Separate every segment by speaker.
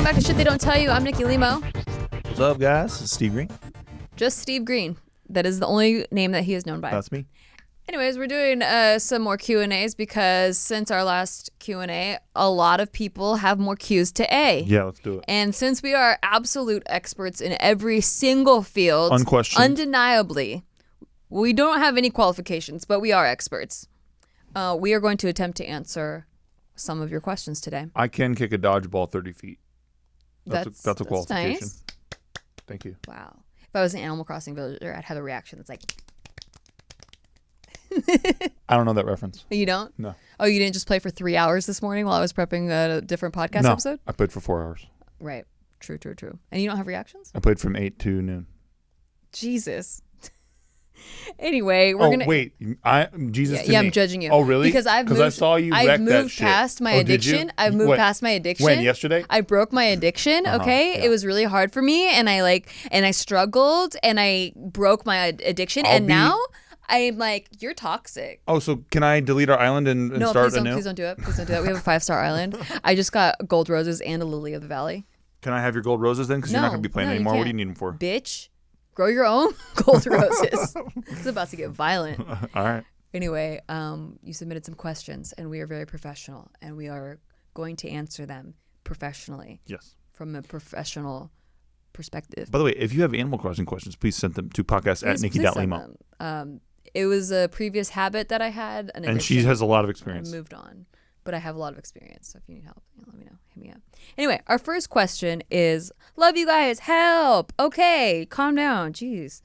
Speaker 1: back to Shit They Don't Tell You. I'm Nikki Limo.
Speaker 2: What's up, guys? It's Steve Greene.
Speaker 1: Just Steve Greene. That is the only name that he is known by.
Speaker 2: That's me.
Speaker 1: Anyways, we're doing some more Q&As because since our last Q&A, a lot of people have more Qs to A.
Speaker 2: Yeah, let's do it.
Speaker 1: And since we are absolute experts in every single field,
Speaker 2: Unquestioned,
Speaker 1: undeniably, we don't have any qualifications, but we are experts. We are going to attempt to answer some of your questions today.
Speaker 2: I can kick a dodgeball 30 feet. That's a qualification.
Speaker 1: Nice.
Speaker 2: Thank you.
Speaker 1: Wow. If I was an Animal Crossing villager, I'd have a reaction that's like...
Speaker 2: I don't know that reference.
Speaker 1: You don't?
Speaker 2: No.
Speaker 1: Oh, you didn't just play for 3 hours this morning while I was prepping a different podcast episode?
Speaker 2: I played for 4 hours.
Speaker 1: Right. True. And you don't have reactions?
Speaker 2: I played from 8 to noon.
Speaker 1: Jesus. Anyway, we're gonna.
Speaker 2: Wait, Jesus.
Speaker 1: Yeah, I'm judging you.
Speaker 2: Oh, really?
Speaker 1: Because I saw you. I've moved past my addiction. I've moved past my addiction.
Speaker 2: When, yesterday?
Speaker 1: I broke my addiction. Okay,
Speaker 2: yeah.
Speaker 1: It was really hard for me, and I struggled, and I broke my addiction, now I'm like, you're toxic.
Speaker 2: Oh, so can I delete our island and start anew?
Speaker 1: No, please don't do it. Please don't do that. We have a 5-star island. I just got gold roses and a lily of the valley.
Speaker 2: Can I have your gold roses then? Because you're not going to be playing anymore. What do you need them for?
Speaker 1: Bitch. Grow your own gold roses. It's about to get violent.
Speaker 2: All right.
Speaker 1: Anyway, you submitted some questions, and we are very professional, and we are going to answer them professionally.
Speaker 2: Yes.
Speaker 1: From a professional perspective.
Speaker 2: By the way, if you have Animal Crossing questions, please send them to podcast@nikki.limo.
Speaker 1: It was a previous habit that I had.
Speaker 2: And she has a lot of experience.
Speaker 1: I moved on. But I have a lot of experience, so if you need help, let me know. Hit me up. Anyway, our first question is, love you guys, help. Okay, calm down, jeez.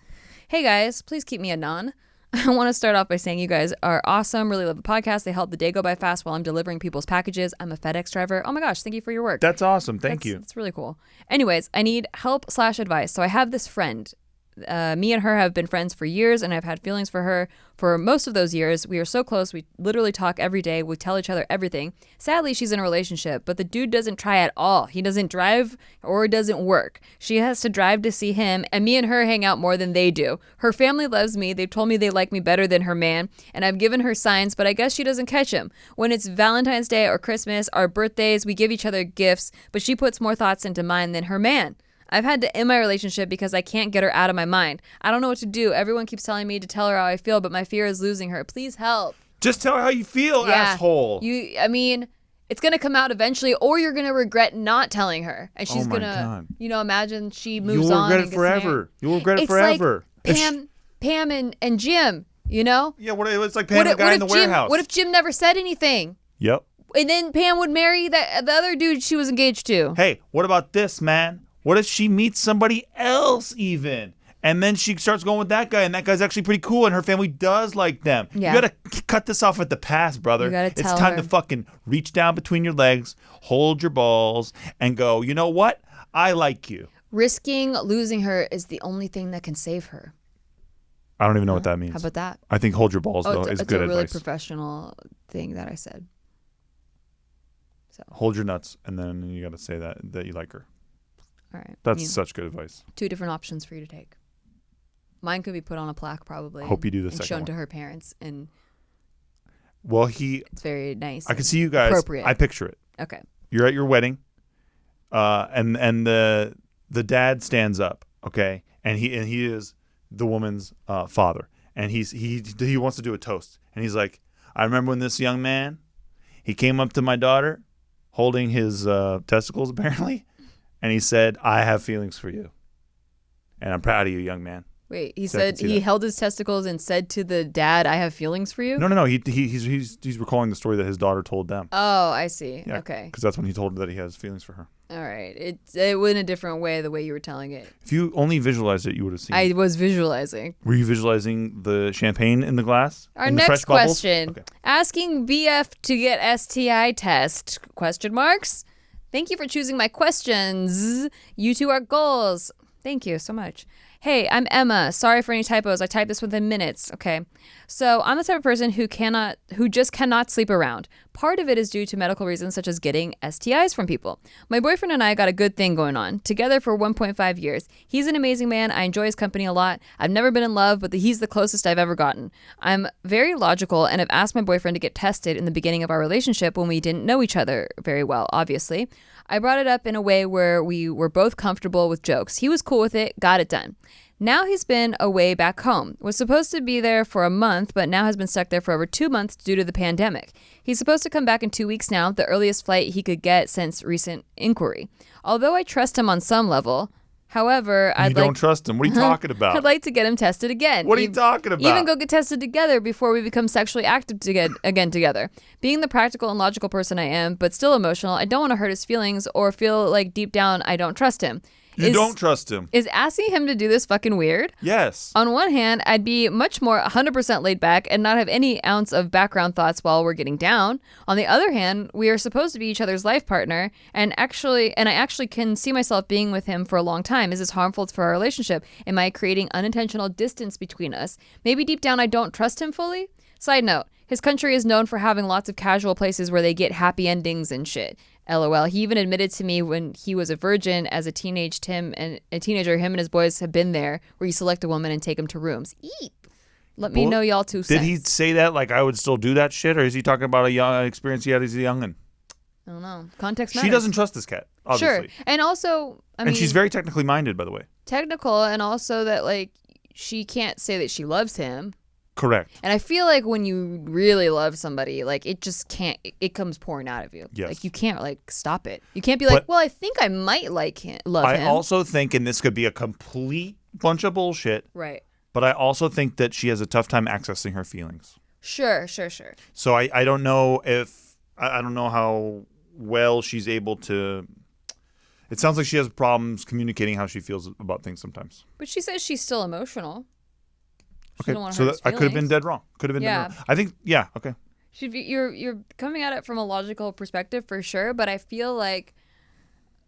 Speaker 1: Hey guys, please keep me anon. I want to start off by saying you guys are awesome. Really love the podcast. They help the day go by fast while I'm delivering people's packages. I'm a FedEx driver. Oh my gosh, thank you for your work.
Speaker 2: That's awesome. Thank you.
Speaker 1: That's really cool. Anyways, I need help/advice. So I have this friend. Me and her have been friends for years, and I've had feelings for her for most of those years. We are so close. We literally talk every day. We tell each other everything. Sadly, she's in a relationship, but the dude doesn't try at all. He doesn't drive or doesn't work. She has to drive to see him, and me and her hang out more than they do. Her family loves me. They've told me they like me better than her man, and I've given her signs, but I guess she doesn't catch him. When it's Valentine's Day or Christmas, our birthdays, we give each other gifts, but she puts more thoughts into mine than her man. I've had to end my relationship because I can't get her out of my mind. I don't know what to do. Everyone keeps telling me to tell her how I feel, but my fear is losing her. Please help.
Speaker 2: Just tell her how you feel, asshole.
Speaker 1: It's going to come out eventually, or you're going to regret not telling her. And she's going to, imagine she moves on.
Speaker 2: You'll regret it forever. You'll regret it forever.
Speaker 1: Like Pam and Jim, you know?
Speaker 2: Yeah, it's like Pam and the guy in the warehouse.
Speaker 1: What if Jim never said anything?
Speaker 2: Yep.
Speaker 1: And then Pam would marry the other dude she was engaged to.
Speaker 2: Hey, what about this, man? What if she meets somebody else even? And then she starts going with that guy, and that guy's actually pretty cool, and her family does like them. Yeah. You got to cut this off at the pass, brother.
Speaker 1: You got to tell her.
Speaker 2: It's time to fucking reach down between your legs, hold your balls, and go, you know what? I like you.
Speaker 1: Risking losing her is the only thing that can save her.
Speaker 2: I don't even know what that means.
Speaker 1: How about that?
Speaker 2: I think hold your balls, though, is good advice.
Speaker 1: It's a really professional thing that I said. So
Speaker 2: hold your nuts, and then you got to say that you like her.
Speaker 1: All right.
Speaker 2: That's such good advice. 2
Speaker 1: different options for you to take. Mine could be put on a plaque probably.
Speaker 2: Hope you do the second one.
Speaker 1: And shown to her parents. And it's very nice.
Speaker 2: I can see you guys.
Speaker 1: Appropriate.
Speaker 2: I picture it.
Speaker 1: Okay.
Speaker 2: You're at your wedding, and the dad stands up, okay, and he is the woman's father, and he wants to do a toast, and he's like, I remember when this young man, he came up to my daughter, holding his testicles apparently. And he said, I have feelings for you. And I'm proud of you, young man.
Speaker 1: Wait, he said he held his testicles and said to the dad, I have feelings for you?
Speaker 2: No. He's recalling the story that his daughter told them.
Speaker 1: Oh, I see.
Speaker 2: Yeah,
Speaker 1: okay.
Speaker 2: Because that's when he told her that he has feelings for her.
Speaker 1: All right. It went a different way the way you were telling it.
Speaker 2: If you only visualized it, you would have seen
Speaker 1: I was visualizing.
Speaker 2: Were you visualizing the champagne in the glass?
Speaker 1: Our next question. Okay. Asking BF to get STI test? ? Thank you for choosing my questions. You two are goals. Thank you so much. Hey, I'm Emma. Sorry for any typos. I typed this within minutes. Okay. So I'm the type of person who just cannot sleep around. Part of it is due to medical reasons such as getting STIs from people. My boyfriend and I got a good thing going on, together for 1.5 years. He's an amazing man. I enjoy his company a lot. I've never been in love, but he's the closest I've ever gotten. I'm very logical and have asked my boyfriend to get tested in the beginning of our relationship when we didn't know each other very well, obviously. I brought it up in a way where we were both comfortable with jokes. He was cool with it, got it done. Now he's been away back home. Was supposed to be there for a month, but now has been stuck there for over 2 months due to the pandemic. He's supposed to come back in 2 weeks now, the earliest flight he could get since recent inquiry. Although I trust him on some level, however,
Speaker 2: You don't trust him. What are you talking about?
Speaker 1: I'd like to get him tested again.
Speaker 2: What are you talking about?
Speaker 1: Even go get tested together before we become sexually active again together. Being the practical and logical person I am, but still emotional, I don't want to hurt his feelings or feel like deep down I don't trust him.
Speaker 2: You don't trust him.
Speaker 1: Is asking him to do this fucking weird?
Speaker 2: Yes.
Speaker 1: On one hand, I'd be much more 100% laid back and not have any ounce of background thoughts while we're getting down. On the other hand, we are supposed to be each other's life partner, and I actually can see myself being with him for a long time. Is this harmful for our relationship? Am I creating unintentional distance between us? Maybe deep down I don't trust him fully? Side note, his country is known for having lots of casual places where they get happy endings and shit. LOL. He even admitted to me when he was a virgin as a teenager, him and his boys have been there where you select a woman and take them to rooms. Eep. Let me know y'all 2 cents.
Speaker 2: Did he say that like I would still do that shit, or is he talking about a young experience he had as a youngin'?
Speaker 1: I don't know. Context matters.
Speaker 2: She doesn't trust this cat, obviously.
Speaker 1: Sure. And also,
Speaker 2: and she's very technically minded, by the way.
Speaker 1: Technical, and also that like she can't say that she loves him.
Speaker 2: Correct.
Speaker 1: And I feel like when you really love somebody, like it just can't, it comes pouring out of you.
Speaker 2: Yes.
Speaker 1: Like you can't like stop it. You can't be like, well, I think I might love him.
Speaker 2: I also think, and this could be a complete bunch of bullshit.
Speaker 1: Right.
Speaker 2: But I also think that she has a tough time accessing her feelings.
Speaker 1: Sure.
Speaker 2: So I don't know I don't know how well she's able to. It sounds like she has problems communicating how she feels about things sometimes.
Speaker 1: But she says she's still emotional.
Speaker 2: Okay, so I could have been dead wrong. Could have been dead wrong. I think, yeah, okay.
Speaker 1: You're coming at it from a logical perspective for sure, but I feel like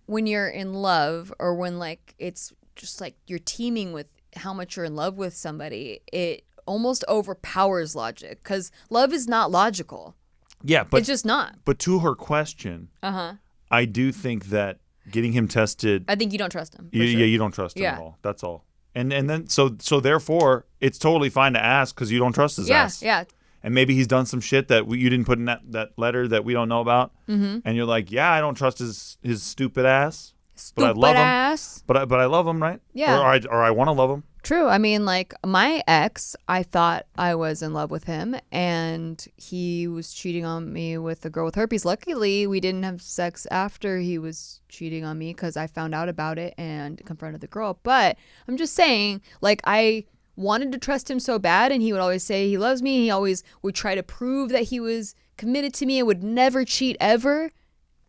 Speaker 1: when you're in love or when like it's just like you're teaming with how much you're in love with somebody, it almost overpowers logic because love is not logical.
Speaker 2: Yeah, but
Speaker 1: it's just not.
Speaker 2: But to her question, I do think that getting him tested.
Speaker 1: I think you don't trust him.
Speaker 2: Yeah, you don't trust him at all. That's all. And then so therefore it's totally fine to ask because you don't trust his ass. Yeah. And maybe he's done some shit that you didn't put in that letter that we don't know about. Mm-hmm. And you're like, yeah, I don't trust his stupid ass. But I love him. But I love him, right?
Speaker 1: Yeah.
Speaker 2: Or I want to love him.
Speaker 1: True. I mean, like my ex, I thought I was in love with him, and he was cheating on me with a girl with herpes. Luckily, we didn't have sex after he was cheating on me because I found out about it and confronted the girl. But I'm just saying, like, I wanted to trust him so bad, and he would always say he loves me. He always would try to prove that he was committed to me and would never cheat ever,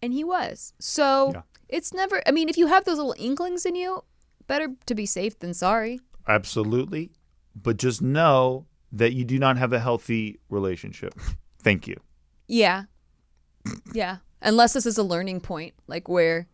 Speaker 1: and he was. So it's never. I mean, if you have those little inklings in you, better to be safe than sorry.
Speaker 2: Absolutely. But just know that you do not have a healthy relationship. Thank you.
Speaker 1: Yeah. Yeah. Unless this is a learning point, like where,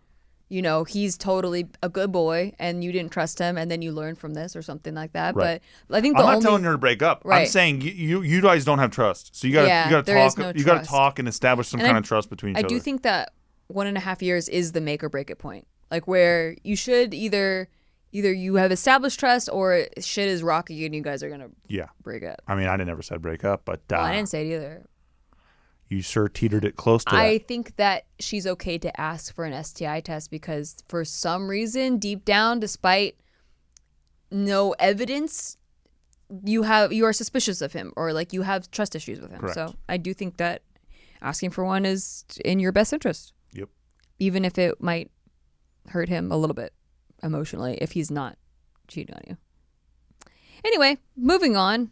Speaker 1: you know, he's totally a good boy and you didn't trust him and then you learn from this or something like that. Right. But I think
Speaker 2: I'm not telling her to break up. Right. I'm saying you guys don't have trust. So you gotta talk. You gotta talk and establish some kind of trust between each other.
Speaker 1: I do think that 1.5 years is the make or break it point. Like where you should either you have established trust or shit is rocky and you guys are going to break up.
Speaker 2: I mean, I never said break up, but...
Speaker 1: well, I didn't say it either.
Speaker 2: You sure teetered it close to
Speaker 1: I
Speaker 2: that.
Speaker 1: think that she's okay to ask for an STI test because for some reason, deep down, despite no evidence, you are suspicious of him or like you have trust issues with him.
Speaker 2: Correct.
Speaker 1: So I do think that asking for one is in your best interest.
Speaker 2: Yep.
Speaker 1: Even if it might hurt him a little bit emotionally if he's not cheating on you. Anyway, moving on.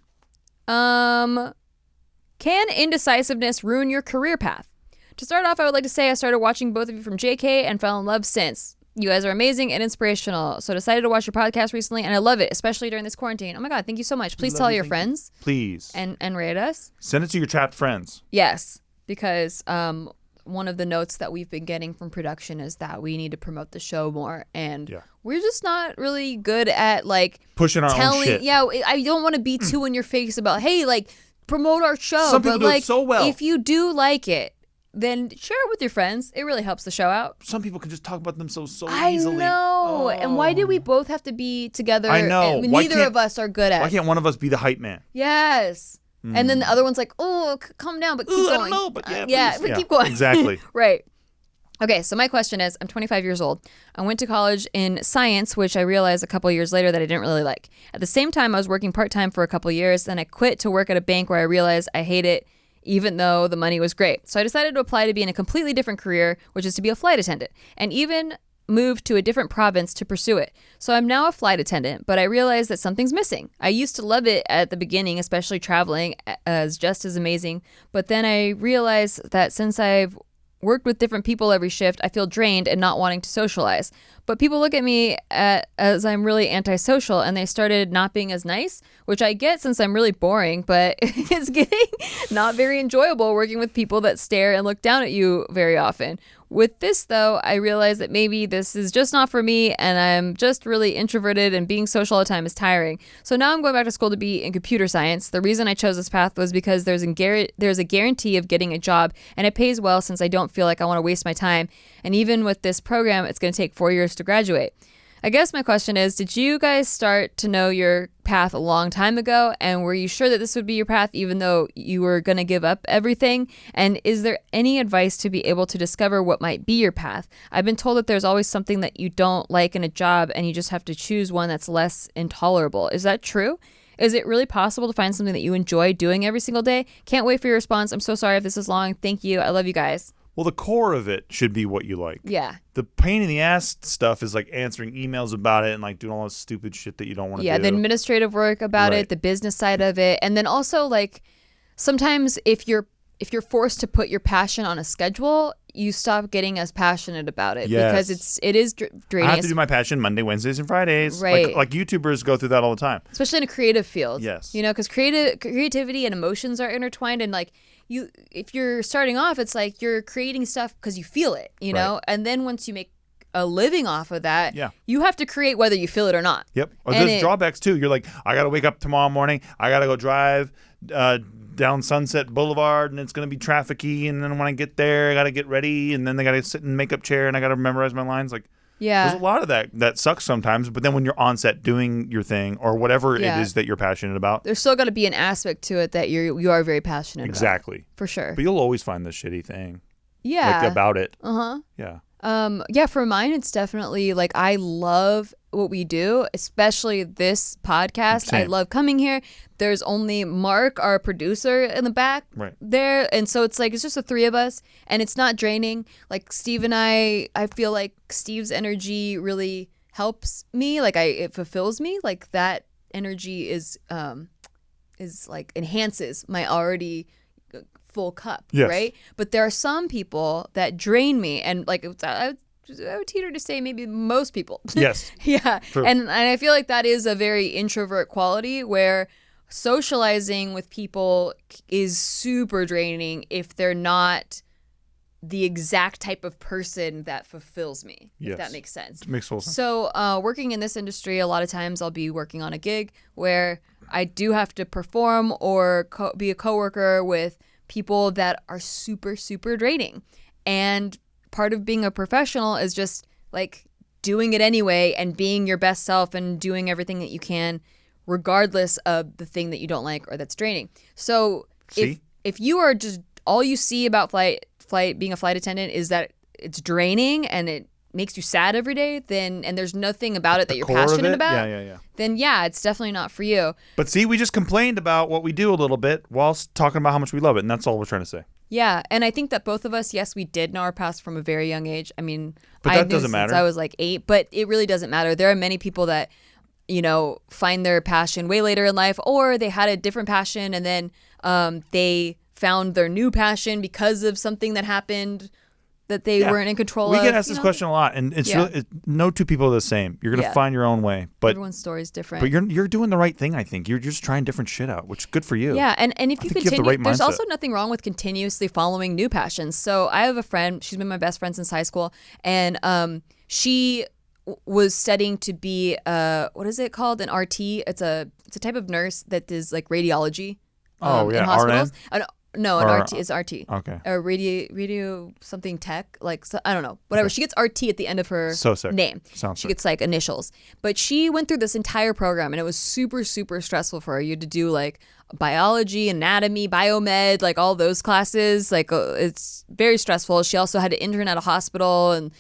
Speaker 1: Can indecisiveness ruin your career path? To start off, I would like to say I started watching both of you from JK and fell in love since. You guys are amazing and inspirational. So decided to watch your podcast recently and I love it, especially during this quarantine. Oh my God, thank you so much. Please tell your friends.
Speaker 2: Please.
Speaker 1: And rate us.
Speaker 2: Send it to your chapped friends.
Speaker 1: Yes, because one of the notes that we've been getting from production is that we need to promote the show more, and we're just not really good at like
Speaker 2: pushing our own shit.
Speaker 1: Yeah, I don't want to be too in your face about hey, like promote our show.
Speaker 2: Some people
Speaker 1: but
Speaker 2: do
Speaker 1: like
Speaker 2: it so well.
Speaker 1: If you do like it, then share it with your friends. It really helps the show out.
Speaker 2: Some people can just talk about themselves so
Speaker 1: I
Speaker 2: easily.
Speaker 1: know.
Speaker 2: Oh.
Speaker 1: And why do we both have to be together?
Speaker 2: I know.
Speaker 1: And neither of us are good at it.
Speaker 2: Why can't one of us be the hype man?
Speaker 1: Yes. And then the other one's like, oh, calm down, but keep going.
Speaker 2: I don't know, but
Speaker 1: but keep going.
Speaker 2: Exactly.
Speaker 1: Right. Okay, so my question is, I'm 25 years old. I went to college in science, which I realized a couple years later that I didn't really like. At the same time, I was working part-time for a couple years, then I quit to work at a bank where I realized I hate it, even though the money was great. So I decided to apply to be in a completely different career, which is to be a flight attendant, and even moved to a different province to pursue it. So I'm now a flight attendant, but I realized that something's missing. I used to love it at the beginning, especially traveling, as just as amazing. But then I realized that since I've worked with different people every shift, I feel drained and not wanting to socialize. But people look at me as I'm really antisocial, and they started not being as nice, which I get since I'm really boring, but it's getting not very enjoyable working with people that stare and look down at you very often. With this, though, I realized that maybe this is just not for me, and I'm just really introverted, and being social all the time is tiring. So now I'm going back to school to be in computer science. The reason I chose this path was because there's a guarantee of getting a job, and it pays well since I don't feel like I want to waste my time. And even with this program, it's going to take 4 years to graduate. I guess my question is, did you guys start to know your path a long time ago? And were you sure that this would be your path even though you were going to give up everything? And is there any advice to be able to discover what might be your path? I've been told that there's always something that you don't like in a job and you just have to choose one that's less intolerable. Is that true? Is it really possible to find something that you enjoy doing every single day? Can't wait for your response. I'm so sorry if this is long. Thank you. I love you guys.
Speaker 2: Well, the core of it should be what you like.
Speaker 1: Yeah.
Speaker 2: The pain in the ass stuff is like answering emails about it and like doing all this stupid shit that you don't want to do.
Speaker 1: Yeah, the administrative work about it, the business side of it. And then also like sometimes if you're forced to put your passion on a schedule, you stop getting as passionate about it because it is draining.
Speaker 2: I have to do my passion Monday, Wednesdays, and Fridays.
Speaker 1: Right.
Speaker 2: Like YouTubers go through that all the time.
Speaker 1: Especially in a creative field.
Speaker 2: Yes.
Speaker 1: You know, because creativity and emotions are intertwined, and like if you're starting off, it's like you're creating stuff because you feel it, you know? And then once you make a living off of that, you have to create whether you feel it or not.
Speaker 2: Yep. Or there's drawbacks too. You're like, I got to wake up tomorrow morning. I got to go drive down Sunset Boulevard, and it's going to be trafficy. And then when I get there, I got to get ready. And then they got to sit in the makeup chair, and I got to memorize my lines. Like, there's a lot of that sucks sometimes. But then when you're on set doing your thing or whatever it is that you're passionate about,
Speaker 1: there's still got to be an aspect to it that you are very passionate about.
Speaker 2: Exactly.
Speaker 1: For sure.
Speaker 2: But you'll always find the shitty thing.
Speaker 1: Yeah.
Speaker 2: Like about it.
Speaker 1: Uh-huh.
Speaker 2: Yeah.
Speaker 1: Yeah, for mine, it's definitely like I love what we do, especially this podcast.
Speaker 2: Same.
Speaker 1: I love coming here. There's only Mark, our producer, in the back there. And so it's like, it's just the three of us and it's not draining. Like Steve and I feel like Steve's energy really helps me. Like it fulfills me. Like that energy is like enhances my already full cup, right? But there are some people that drain me, and like I would teeter to say maybe most people.
Speaker 2: Yes.
Speaker 1: Yeah.
Speaker 2: True.
Speaker 1: And I feel like that is a very introvert quality where socializing with people is super draining if they're not the exact type of person that fulfills me, if that makes sense.
Speaker 2: It makes total sense.
Speaker 1: So working in this industry, a lot of times I'll be working on a gig where I do have to perform or be a coworker with people that are super, super draining. And part of being a professional is just like doing it anyway and being your best self and doing everything that you can regardless of the thing that you don't like or that's draining. So if you are just all you see about being a flight attendant is that it's draining and it makes you sad every day, and there's nothing about it that you're passionate about, then it's definitely not for you.
Speaker 2: But see, we just complained about what we do a little bit whilst talking about how much we love it, and that's all we're trying to say.
Speaker 1: Yeah, and I think that both of us, yes, we did know our past from a very young age. I mean,
Speaker 2: but that doesn't matter.
Speaker 1: I was like 8, but it really doesn't matter. There are many people that, you know, find their passion way later in life, or they had a different passion and then they found their new passion because of something that happened that they weren't in control of.
Speaker 2: We get asked this question a lot, and it's really, no two people are the same. You're going to find your own way. But
Speaker 1: everyone's story is different.
Speaker 2: But you're doing the right thing, I think. You're just trying different shit out, which is good for you.
Speaker 1: Yeah, and if you continue,
Speaker 2: you have the right
Speaker 1: there's
Speaker 2: mindset.
Speaker 1: also nothing wrong with continuously following new passions. So I have a friend, she's been my best friend since high school, and she was studying to be, what is it called? An RT. It's a type of nurse that does like radiology. In hospitals. No, an
Speaker 2: Or-
Speaker 1: RT is RT.
Speaker 2: Okay.
Speaker 1: A radio something tech, like so, I don't know, whatever.
Speaker 2: Okay.
Speaker 1: She gets RT at the end of her
Speaker 2: So sick.
Speaker 1: name.
Speaker 2: Sounds
Speaker 1: She
Speaker 2: sick.
Speaker 1: gets like initials. But she went through this entire program, and it was super, super stressful for her. You had to do like biology, anatomy, biomed, like all those classes. Like it's very stressful. She also had to intern at a hospital and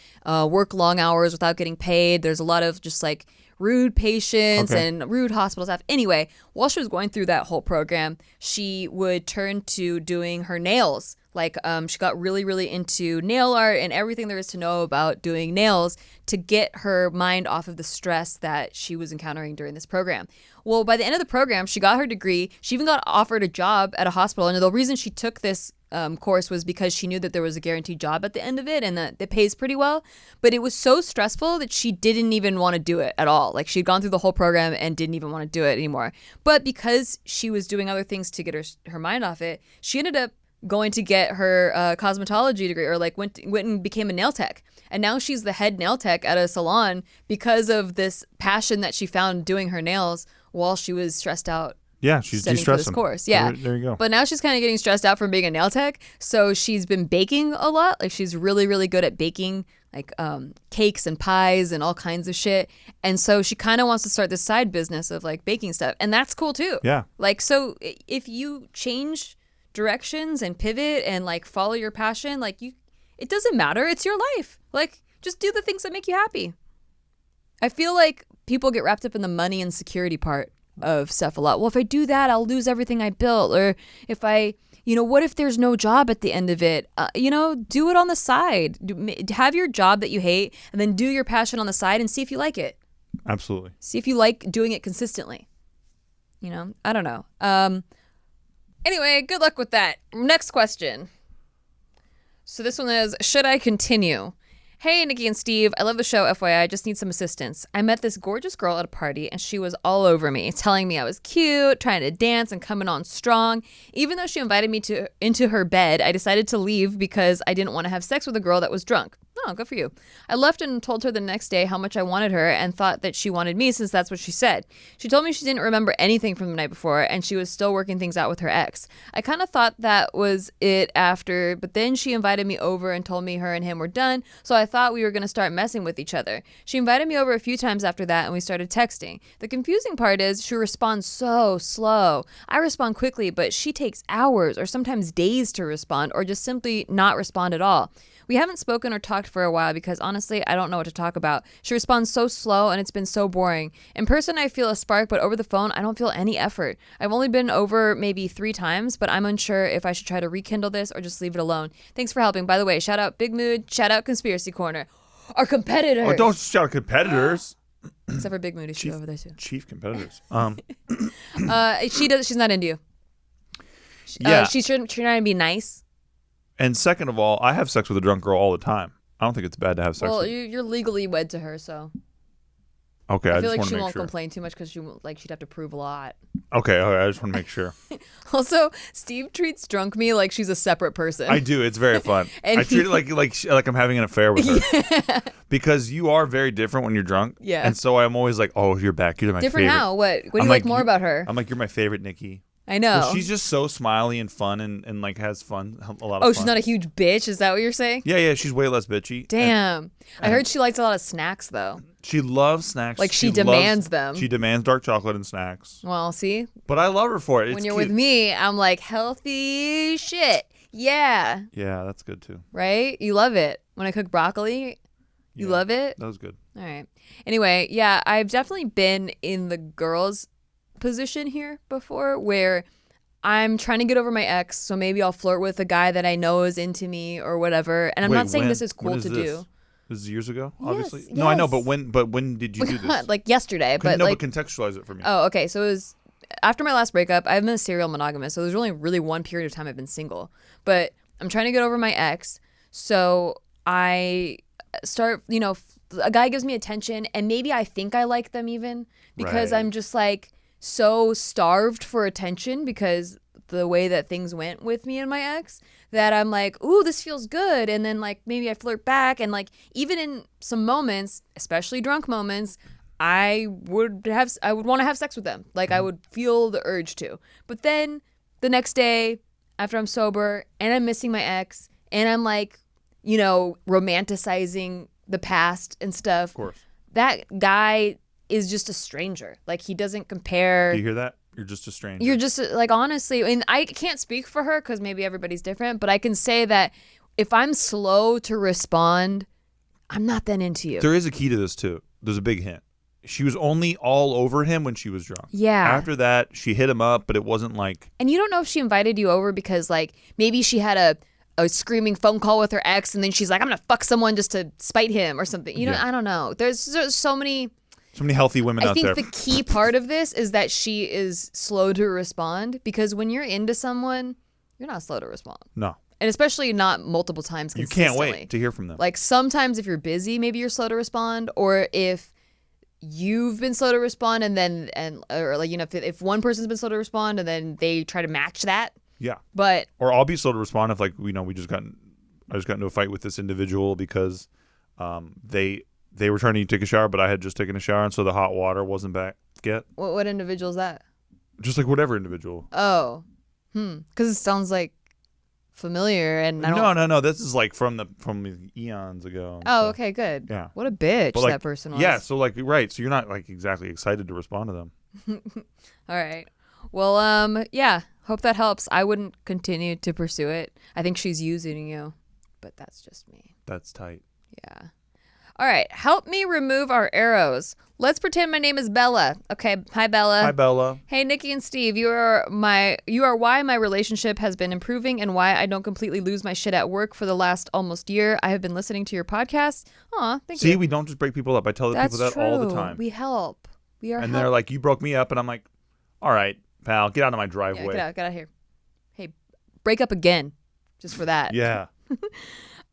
Speaker 1: work long hours without getting paid. There's a lot of just like rude patients
Speaker 2: Okay.
Speaker 1: and rude hospital staff. Anyway, while she was going through that whole program, she would turn to doing her nails. Like she got really, really into nail art and everything there is to know about doing nails to get her mind off of the stress that she was encountering during this program. Well, by the end of the program, she got her degree. She even got offered a job at a hospital. And the reason she took this course was because she knew that there was a guaranteed job at the end of it and that it pays pretty well. But it was so stressful that she didn't even want to do it at all. Like she'd gone through the whole program and didn't even want to do it anymore. But because she was doing other things to get her mind off it, she ended up going to get her cosmetology degree, or like went and became a nail tech. And now she's the head nail tech at a salon because of this passion that she found doing her nails while she was stressed out.
Speaker 2: Yeah, she's
Speaker 1: studying for this
Speaker 2: de-stressing.
Speaker 1: course. Yeah.
Speaker 2: There you go.
Speaker 1: But now she's kind of getting stressed out from being a nail tech. So she's been baking a lot. Like she's really, really good at baking like cakes and pies and all kinds of shit. And so she kind of wants to start this side business of like baking stuff. And that's cool too.
Speaker 2: Yeah.
Speaker 1: Like, so if you change directions and pivot and like follow your passion, like it doesn't matter. It's your life. Like just do the things that make you happy. I feel like people get wrapped up in the money and security part of stuff a lot. Well, if I do that, I'll lose everything I built. Or if I, what if there's no job at the end of it? Do it on the side. Have your job that you hate and then do your passion on the side and see if you like it.
Speaker 2: Absolutely.
Speaker 1: See if you like doing it consistently. I don't know. Anyway, good luck with that. Next question. So this one is, should I continue? Hey, Nikki and Steve, I love the show, FYI, I just need some assistance. I met this gorgeous girl at a party, and she was all over me, telling me I was cute, trying to dance, and coming on strong. Even though she invited me into her bed, I decided to leave because I didn't want to have sex with a girl that was drunk. Oh, good for you. I left and told her the next day how much I wanted her and thought that she wanted me since that's what she said. She told me she didn't remember anything from the night before and she was still working things out with her ex. I kind of thought that was it after, but then she invited me over and told me her and him were done, so I thought we were going to start messing with each other. She invited me over a few times after that and we started texting. The confusing part is she responds so slow. I respond quickly, but she takes hours or sometimes days to respond or just simply not respond at all. We haven't spoken or talked for a while because honestly, I don't know what to talk about. She responds so slow and it's been so boring. In person, I feel a spark, but over the phone, I don't feel any effort. I've only been over maybe 3 times, but I'm unsure if I should try to rekindle this or just leave it alone. Thanks for helping. By the way, shout out Big Mood, shout out Conspiracy Corner. Our competitors.
Speaker 2: Oh, don't shout competitors.
Speaker 1: Except for Big Mood, she's over there too.
Speaker 2: Chief competitors.
Speaker 1: She's not into you.
Speaker 2: Yeah.
Speaker 1: She's trying to be nice.
Speaker 2: And second of all, I have sex with a drunk girl all the time. I don't think it's bad to have sex
Speaker 1: Well,
Speaker 2: with
Speaker 1: you're legally wed to her, so
Speaker 2: Okay,
Speaker 1: I
Speaker 2: just
Speaker 1: feel like
Speaker 2: want
Speaker 1: she
Speaker 2: to make
Speaker 1: won't
Speaker 2: sure.
Speaker 1: complain too much because she'd have to prove a lot.
Speaker 2: Okay, I just want to make sure.
Speaker 1: Also, Steve treats drunk me like she's a separate person.
Speaker 2: I do. It's very fun.
Speaker 1: And
Speaker 2: I treat it like I'm having an affair with her. Because you are very different when you're drunk.
Speaker 1: Yeah.
Speaker 2: And so I'm always like, oh, you're back. You're my
Speaker 1: Different
Speaker 2: favorite.
Speaker 1: how? What do you
Speaker 2: I'm
Speaker 1: like more about her?
Speaker 2: I'm like, you're my favorite, Nikki.
Speaker 1: I know.
Speaker 2: Well, she's just so smiley and fun and like has fun, a lot of fun.
Speaker 1: Oh, she's not a huge bitch? Is that what you're saying?
Speaker 2: Yeah, she's way less bitchy.
Speaker 1: Damn. I heard she likes a lot of snacks, though.
Speaker 2: She loves snacks.
Speaker 1: Like, she demands them.
Speaker 2: She demands dark chocolate and snacks.
Speaker 1: Well, see?
Speaker 2: But I love her for it. It's
Speaker 1: When you're
Speaker 2: cute.
Speaker 1: with me, I'm like, healthy shit. Yeah.
Speaker 2: Yeah, that's good too.
Speaker 1: Right? You love it. When I cook broccoli, you
Speaker 2: Yeah,
Speaker 1: love it?
Speaker 2: That was good.
Speaker 1: All right. Anyway, yeah, I've definitely been in the girls' position here before where I'm trying to get over my ex, so maybe I'll flirt with a guy that I know is into me or whatever. And I'm
Speaker 2: Wait,
Speaker 1: not saying
Speaker 2: when?
Speaker 1: this is cool
Speaker 2: When is
Speaker 1: to
Speaker 2: this?
Speaker 1: do.
Speaker 2: This is years ago,
Speaker 1: Yes,
Speaker 2: obviously. No, I know,
Speaker 1: yes.
Speaker 2: but when did you do this?
Speaker 1: Like yesterday, but
Speaker 2: No,
Speaker 1: like
Speaker 2: but contextualize it for me.
Speaker 1: oh, okay. So it was after my last breakup. I've been a serial monogamous, so there's only really one period of time I've been single. But I'm trying to get over my ex, so I start. A guy gives me attention, and maybe I think I like them even because
Speaker 2: Right.
Speaker 1: I'm just like so starved for attention because the way that things went with me and my ex that I'm like, ooh, this feels good. And then like maybe I flirt back and like even in some moments, especially drunk moments, I would want to have sex with them. Like I would feel the urge to. But then the next day after I'm sober and I'm missing my ex and I'm like, you know, romanticizing the past and stuff.
Speaker 2: Of course.
Speaker 1: That guy is just a stranger. Like, he doesn't compare.
Speaker 2: Do you hear that? You're just a stranger.
Speaker 1: You're just like, honestly, and I can't speak for her because maybe everybody's different, but I can say that if I'm slow to respond, I'm not that into you.
Speaker 2: There is a key to this too. There's a big hint. She was only all over him when she was drunk.
Speaker 1: Yeah.
Speaker 2: After that, she hit him up, but it wasn't like.
Speaker 1: And you don't know if she invited you over because, like, maybe she had a screaming phone call with her ex and then she's like, I'm going to fuck someone just to spite him or something. You know, I don't know. There's so many
Speaker 2: healthy women out there.
Speaker 1: I think the key part of this is that she is slow to respond, because when you're into someone, you're not slow to respond.
Speaker 2: No.
Speaker 1: And especially not multiple times consistently.
Speaker 2: You can't wait to hear from them.
Speaker 1: Like, sometimes if you're busy, maybe you're slow to respond, or if you've been slow to respond or like, you know, if one person's been slow to respond and then they try to match that.
Speaker 2: Yeah.
Speaker 1: But
Speaker 2: or I'll be slow to respond if, like, you know, I just got into a fight with this individual because they were trying to take a shower, but I had just taken a shower, and so the hot water wasn't back yet.
Speaker 1: What individual is that?
Speaker 2: Just like whatever individual.
Speaker 1: Oh. Because it sounds like familiar, and I don't.
Speaker 2: No. This is like from eons ago.
Speaker 1: Oh, okay, good.
Speaker 2: Yeah.
Speaker 1: What a bitch
Speaker 2: but, like,
Speaker 1: that person was.
Speaker 2: Yeah. So, like, right. So you're not, like, exactly excited to respond to them.
Speaker 1: All right. Well, yeah. Hope that helps. I wouldn't continue to pursue it. I think she's using you, but that's just me.
Speaker 2: That's tight.
Speaker 1: Yeah. All right. Help me remove our arrows. Let's pretend my name is Bella. Okay. Hi, Bella.
Speaker 2: Hi, Bella.
Speaker 1: Hey, Nikki and Steve. You are why my relationship has been improving and why I don't completely lose my shit at work for the last almost year. I have been listening to your podcast. Aw, thank you.
Speaker 2: See, we don't just break people up. I tell people that all the time.
Speaker 1: We help. We are.
Speaker 2: And they're like, you broke me up, and I'm like, all right, pal, get out of my driveway.
Speaker 1: Yeah, get out of here. Hey, break up again, just for that.
Speaker 2: Yeah.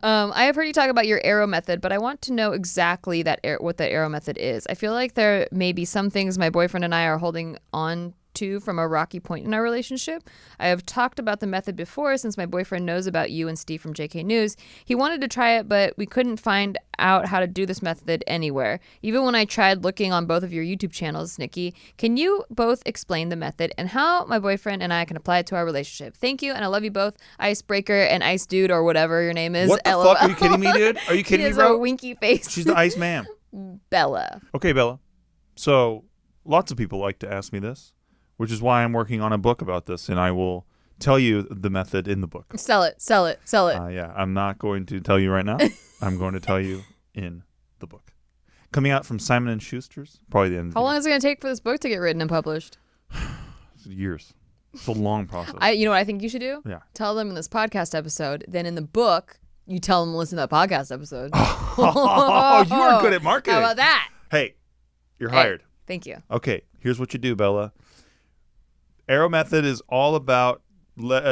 Speaker 1: I have heard you talk about your arrow method, but I want to know exactly what that arrow method is. I feel like there may be some things my boyfriend and I are holding on to from a rocky point in our relationship. I have talked about the method before since my boyfriend knows about you and Steve from JK News. He wanted to try it, but we couldn't find out how to do this method anywhere. Even when I tried looking on both of your YouTube channels, Nikki, can you both explain the method and how my boyfriend and I can apply it to our relationship? Thank you, and I love you both, Icebreaker and Ice Dude, or whatever your name is.
Speaker 2: What the fuck? Are you kidding me, dude? Are you kidding me, bro?
Speaker 1: She has a winky face.
Speaker 2: She's the Ice Man.
Speaker 1: Bella.
Speaker 2: Okay, Bella. So, lots of people like to ask me this, which is why I'm working on a book about this, and I will tell you the method in the book.
Speaker 1: Sell it.
Speaker 2: Yeah, I'm not going to tell you right now. I'm going to tell you in the book. Coming out from Simon & Schuster's, probably the end of the
Speaker 1: How long is it going to take for this book to get written and published?
Speaker 2: years. It's a long process.
Speaker 1: You know what I think you should do?
Speaker 2: Yeah.
Speaker 1: Tell them in this podcast episode, then in the book, you tell them to listen to that podcast episode.
Speaker 2: Oh, you are good at marketing.
Speaker 1: How about that?
Speaker 2: Hey, you're hired.
Speaker 1: Thank you.
Speaker 2: Okay, here's what you do, Bella. Arrow method is all about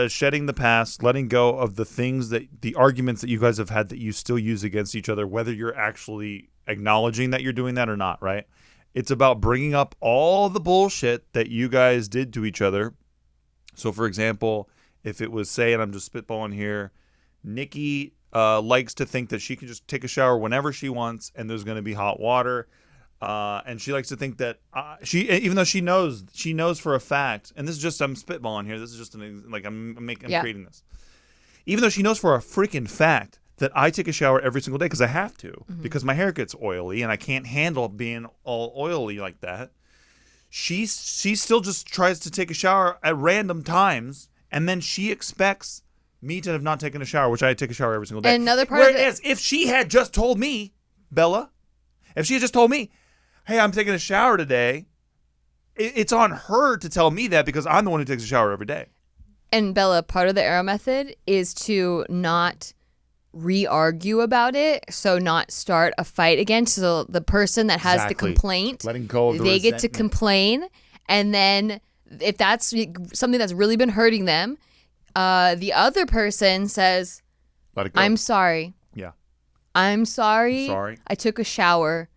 Speaker 2: shedding the past, letting go of the arguments that you guys have had that you still use against each other, whether you're actually acknowledging that you're doing that or not, right? It's about bringing up all the bullshit that you guys did to each other. So, for example, if it was, say, and I'm just spitballing here, Nikki likes to think that she can just take a shower whenever she wants and there's going to be hot water. And she likes to think that even though she knows for a fact, and this is just, I'm spitballing here. This is just I'm creating this. Even though she knows for a freaking fact that I take a shower every single day because I have to, because my hair gets oily and I can't handle being all oily like that. She still just tries to take a shower at random times, and then she expects me to have not taken a shower, which I take a shower every single day.
Speaker 1: And another part
Speaker 2: Whereas if she had just told me, Bella, if she had just told me, hey, I'm taking a shower today, it's on her to tell me that because I'm the one who takes a shower every day.
Speaker 1: And Bella, part of the arrow method is to not re-argue about it, so not start a fight again. So the person that has the complaint,
Speaker 2: letting go of the
Speaker 1: they
Speaker 2: resentment.
Speaker 1: get to complain, and then if that's something that's really been hurting them, the other person says,
Speaker 2: let it go.
Speaker 1: I'm sorry.
Speaker 2: Yeah.
Speaker 1: I'm sorry. I took a shower.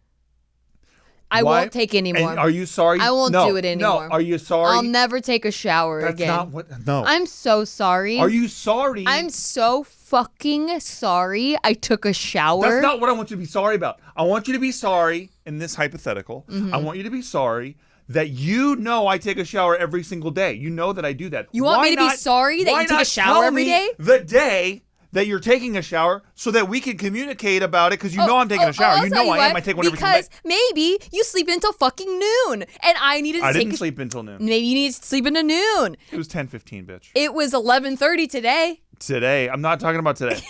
Speaker 1: I won't take any more.
Speaker 2: And are you sorry?
Speaker 1: I won't do it anymore.
Speaker 2: No, are you sorry?
Speaker 1: I'll never take a shower again.
Speaker 2: That's not what. No.
Speaker 1: I'm so sorry.
Speaker 2: Are you sorry?
Speaker 1: I'm so fucking sorry. I took a shower.
Speaker 2: That's not what I want you to be sorry about. I want you to be sorry in this hypothetical. I want you to be sorry that you know I take a shower every single day. You know that I do that.
Speaker 1: You want me to be sorry that you take a shower every day?
Speaker 2: The day that you're taking a shower so that we can communicate about it because you know I'm taking a shower. You know I am. I take one every single day.
Speaker 1: Because maybe you sleep until fucking noon and I needed to
Speaker 2: I didn't sleep until noon.
Speaker 1: Maybe you need to sleep into noon.
Speaker 2: It was 10:15, bitch.
Speaker 1: It was 11:30 today.
Speaker 2: Today. I'm not talking about today.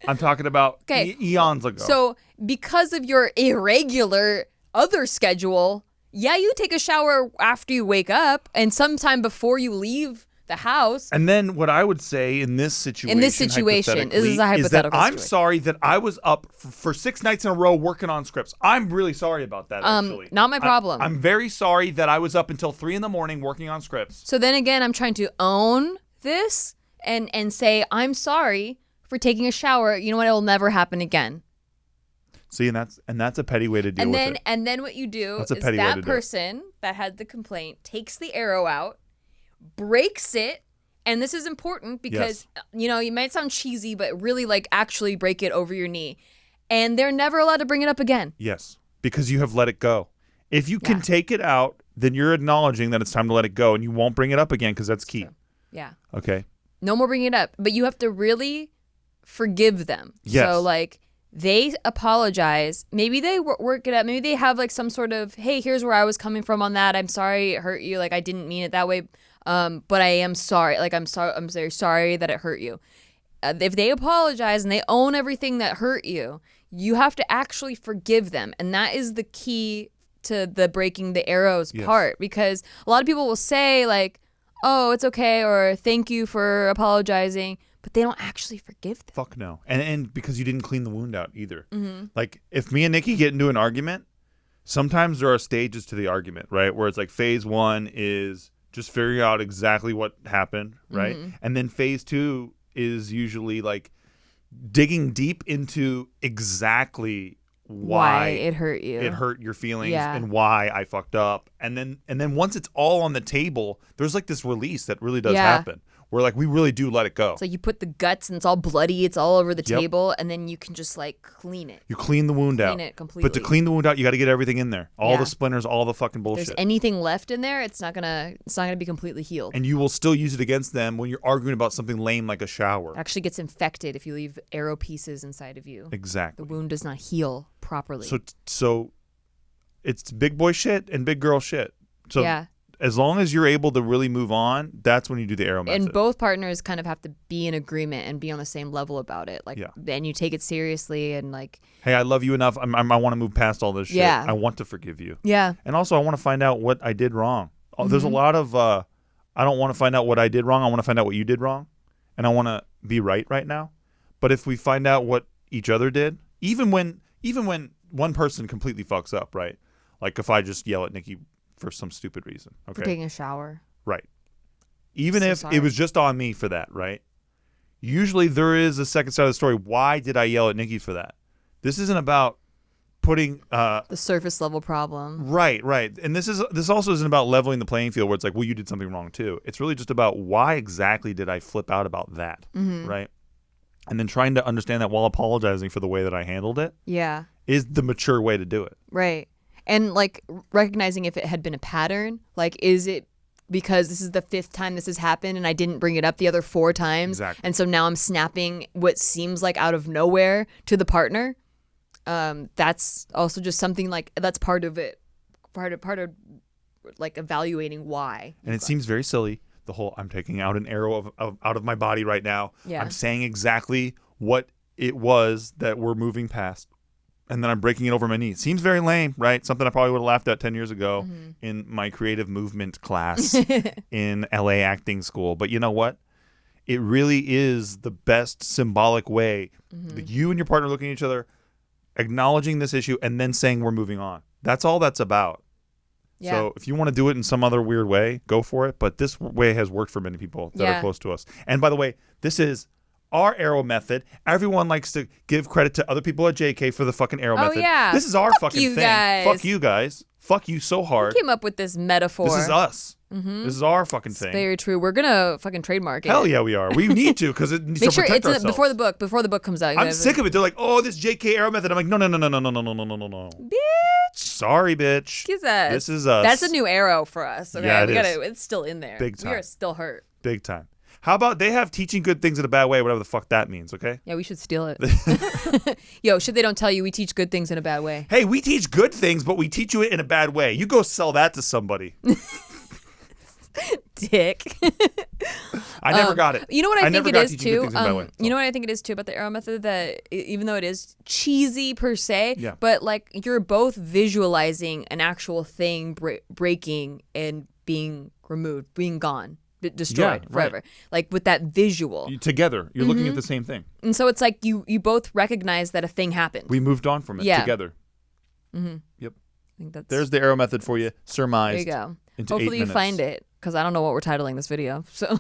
Speaker 2: I'm talking about eons ago.
Speaker 1: So because of your irregular other schedule, yeah, you take a shower after you wake up and sometime before you leave the house.
Speaker 2: And then what I would say in this situation,
Speaker 1: this is a hypothetical
Speaker 2: is that I'm
Speaker 1: situation.
Speaker 2: sorry that I was up for 6 nights in a row working on scripts. I'm really sorry about that, actually.
Speaker 1: Not my problem.
Speaker 2: I'm very sorry that I was up until 3 a.m. working on scripts.
Speaker 1: So then again, I'm trying to own this and say, I'm sorry for taking a shower. You know what? It will never happen again.
Speaker 2: See, and that's a petty way to deal with it.
Speaker 1: And then what you do is
Speaker 2: that
Speaker 1: person that had the complaint takes the arrow out, breaks it, and this is important because you know, you might sound cheesy, but really like actually break it over your knee, and they're never allowed to bring it up again.
Speaker 2: Yes, because you have let it go. If you can take it out, then you're acknowledging that it's time to let it go, and you won't bring it up again because that's key.
Speaker 1: True. Yeah.
Speaker 2: Okay.
Speaker 1: No more bringing it up, but you have to really forgive them.
Speaker 2: Yes.
Speaker 1: So like they apologize. Maybe they work it out. Maybe they have like some sort of, hey, here's where I was coming from on that. I'm sorry it hurt you. Like I didn't mean it that way. But I am sorry. Like I'm sorry. I'm very sorry that it hurt you. If they apologize and they own everything that hurt you, you have to actually forgive them, and that is the key to the breaking the arrows part. Because a lot of people will say like, "Oh, it's okay," or "Thank you for apologizing," but they don't actually forgive them.
Speaker 2: Fuck no. And because you didn't clean the wound out either.
Speaker 1: Mm-hmm.
Speaker 2: Like if me and Nikki get into an argument, sometimes there are stages to the argument, right? Where it's like phase 1 is just figuring out exactly what happened, right?
Speaker 1: Mm-hmm.
Speaker 2: And then phase 2 is usually like digging deep into exactly why
Speaker 1: it hurt you.
Speaker 2: It hurt your feelings and why I fucked up. And then once it's all on the table, there's like this release that really does happen. Where like we really do let it go.
Speaker 1: So you put the guts and it's all bloody, it's all over the table, and then you can just like clean it.
Speaker 2: You clean the wound out.
Speaker 1: Clean it completely.
Speaker 2: But to clean the wound out, you got to get everything in there. All the splinters, all the fucking bullshit.
Speaker 1: If there's anything left in there, it's not gonna be completely healed.
Speaker 2: And you will still use it against them when you're arguing about something lame like a shower.
Speaker 1: It actually gets infected if you leave arrow pieces inside of you.
Speaker 2: Exactly.
Speaker 1: The wound does not heal properly.
Speaker 2: So it's big boy shit and big girl shit. So as long as you're able to really move on, that's when you do the arrow method.
Speaker 1: And both partners kind of have to be in agreement and be on the same level about it. Like, then you take it seriously and like,
Speaker 2: hey, I love you enough. I want to move past all this shit.
Speaker 1: Yeah.
Speaker 2: I want to forgive you.
Speaker 1: Yeah.
Speaker 2: And also, I want to find out what I did wrong. There's a lot of, I don't want to find out what I did wrong. I want to find out what you did wrong. And I want to be right now. But if we find out what each other did, even when one person completely fucks up, right? Like if I just yell at Nikki for some stupid reason. Okay.
Speaker 1: For taking a shower.
Speaker 2: Right. Even if it was just on me for that, right? Usually there is a second side of the story. Why did I yell at Nikki for that? This isn't about putting
Speaker 1: the surface level problem.
Speaker 2: Right. And this also isn't about leveling the playing field where it's like, well, you did something wrong too. It's really just about why exactly did I flip out about that, right? And then trying to understand that while apologizing for the way that I handled it is the mature way to do it.
Speaker 1: Right. And like recognizing if it had been a pattern, like is it because this is the 5th time this has happened and I didn't bring it up the other 4 times.
Speaker 2: Exactly.
Speaker 1: And so now I'm snapping what seems like out of nowhere to the partner. That's also just something like that's part of it. Part of like evaluating why.
Speaker 2: And it seems very silly. The whole I'm taking out an arrow out of my body right now.
Speaker 1: Yeah.
Speaker 2: I'm saying exactly what it was that we're moving past. And then I'm breaking it over my knee. Seems very lame, right? Something I probably would have laughed at 10 years ago in my creative movement class in LA acting school. But you know what? It really is the best symbolic way. You and your partner looking at each other, acknowledging this issue, and then saying we're moving on. That's all that's about. Yeah. So if you want to do it in some other weird way, go for it. But this way has worked for many people that are close to us. And by the way, this is our arrow method. Everyone likes to give credit to other people at JK for the fucking arrow method.
Speaker 1: Yeah.
Speaker 2: This is our fucking thing.
Speaker 1: Guys.
Speaker 2: Fuck you guys. Fuck you so hard.
Speaker 1: Who came up with this metaphor?
Speaker 2: This is us. This is our fucking thing.
Speaker 1: Very true. We're gonna fucking trademark it.
Speaker 2: Hell yeah, we are. We need to because it needs
Speaker 1: Make
Speaker 2: to
Speaker 1: sure
Speaker 2: protect
Speaker 1: it's
Speaker 2: ourselves.
Speaker 1: before the book comes out.
Speaker 2: I'm sick of it. They're like, oh, this JK arrow method. I'm like, no.
Speaker 1: Bitch.
Speaker 2: Sorry, bitch.
Speaker 1: Excuse us.
Speaker 2: This is us.
Speaker 1: That's a new arrow for us. Okay,
Speaker 2: Yeah, it is.
Speaker 1: It's still in there.
Speaker 2: Big time.
Speaker 1: We are still hurt.
Speaker 2: Big time. How about they have teaching good things in a bad way, whatever the fuck that means, okay?
Speaker 1: Yeah, we should steal it. Yo, shit they don't tell you we teach good things in a bad way.
Speaker 2: Hey, we teach good things, but we teach you it in a bad way. You go sell that to somebody.
Speaker 1: Dick.
Speaker 2: I never got it.
Speaker 1: You know what I think it is too?
Speaker 2: You
Speaker 1: know what I think it is too about the arrow method, that even though it is cheesy per se,
Speaker 2: Yeah.
Speaker 1: but like you're both visualizing an actual thing breaking and being removed, being gone, destroyed forever.
Speaker 2: Right.
Speaker 1: Like with that visual.
Speaker 2: Together, you're looking at the same thing.
Speaker 1: And so it's like you both recognize that a thing happened.
Speaker 2: We moved on from it together.
Speaker 1: Mm-hmm.
Speaker 2: Yep.
Speaker 1: I think that's
Speaker 2: There's the arrow method for you, surmised.
Speaker 1: There you go.
Speaker 2: Into
Speaker 1: Hopefully
Speaker 2: 8
Speaker 1: you
Speaker 2: minutes.
Speaker 1: find it, because I don't know what we're titling this video. So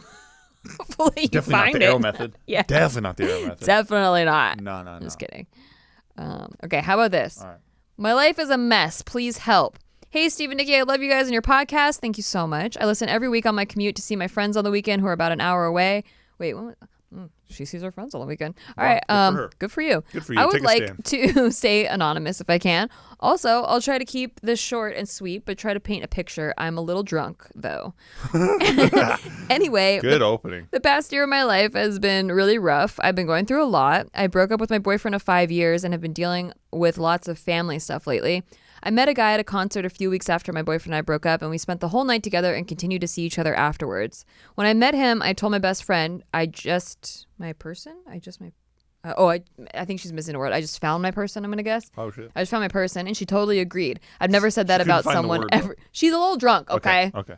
Speaker 1: hopefully you
Speaker 2: Definitely
Speaker 1: find
Speaker 2: not the
Speaker 1: it.
Speaker 2: arrow method.
Speaker 1: Yeah.
Speaker 2: Definitely not the arrow method.
Speaker 1: Definitely not.
Speaker 2: No.
Speaker 1: Just kidding. Okay, how about this?
Speaker 2: All right.
Speaker 1: My life is a mess. Please help. Hey, Steve and Nikki, I love you guys and your podcast. Thank you so much. I listen every week on my commute to see my friends on the weekend who are about an hour away. Wait, what? She sees her friends on the weekend. All right. Good for you.
Speaker 2: Good for you.
Speaker 1: I would
Speaker 2: Take a
Speaker 1: like
Speaker 2: stand.
Speaker 1: to stay anonymous if I can. Also, I'll try to keep this short and sweet, but try to paint a picture. I'm a little drunk, though. Anyway.
Speaker 2: Good opening.
Speaker 1: The past year of my life has been really rough. I've been going through a lot. I broke up with my boyfriend of 5 years and have been dealing with lots of family stuff lately. I met a guy at a concert a few weeks after my boyfriend and I broke up, and we spent the whole night together and continued to see each other afterwards. When I met him, I told my best friend, I think she's missing a word. I just found my person, I'm going to guess.
Speaker 2: Oh, shit.
Speaker 1: I just found my person, and she totally agreed. I've never said that about
Speaker 2: find the
Speaker 1: someone
Speaker 2: word,
Speaker 1: ever. She's a little drunk, okay?
Speaker 2: Okay.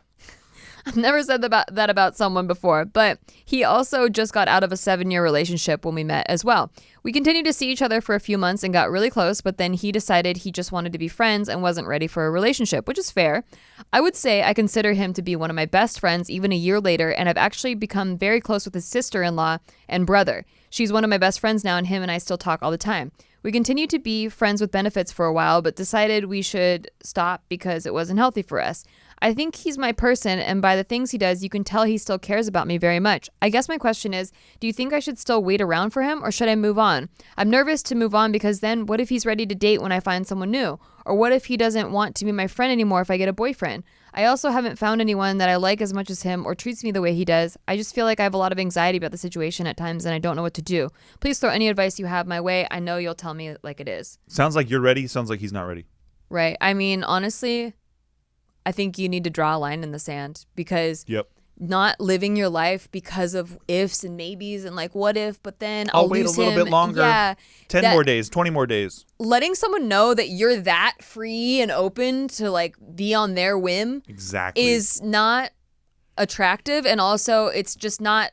Speaker 1: I've never said that about someone before, but he also just got out of a 7-year relationship when we met as well. We continued to see each other for a few months and got really close, but then he decided he just wanted to be friends and wasn't ready for a relationship, which is fair. I would say I consider him to be one of my best friends even a year later, and I've actually become very close with his sister-in-law and brother. She's one of my best friends now, and him and I still talk all the time. We continued to be friends with benefits for a while, but decided we should stop because it wasn't healthy for us. I think he's my person, and by the things he does, you can tell he still cares about me very much. I guess my question is, do you think I should still wait around for him, or should I move on? I'm nervous to move on because then what if he's ready to date when I find someone new? Or what if he doesn't want to be my friend anymore if I get a boyfriend? I also haven't found anyone that I like as much as him or treats me the way he does. I just feel like I have a lot of anxiety about the situation at times, and I don't know what to do. Please throw any advice you have my way. I know you'll tell me like it is.
Speaker 2: Sounds like you're ready. Sounds like he's not ready.
Speaker 1: Right. I mean, honestly, I think you need to draw a line in the sand, because not living your life because of ifs and maybes and like what if, but then I'll
Speaker 2: wait a
Speaker 1: lose
Speaker 2: little
Speaker 1: him.
Speaker 2: bit longer.
Speaker 1: Yeah,
Speaker 2: 10 more days, 20 more days.
Speaker 1: Letting someone know that you're that free and open to like be on their whim
Speaker 2: Exactly.
Speaker 1: is not attractive, and also it's just not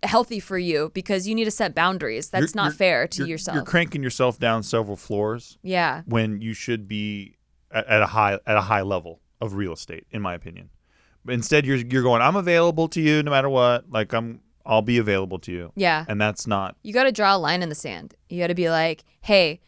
Speaker 1: healthy for you, because you need to set boundaries. That's not fair to yourself.
Speaker 2: You're cranking yourself down several floors.
Speaker 1: Yeah.
Speaker 2: When you should be at a high level of real estate, in my opinion. But instead, you're going, I'm available to you no matter what. Like I'll be available to you.
Speaker 1: Yeah.
Speaker 2: And that's not.
Speaker 1: You got to draw a line in the sand. You got to be like, hey,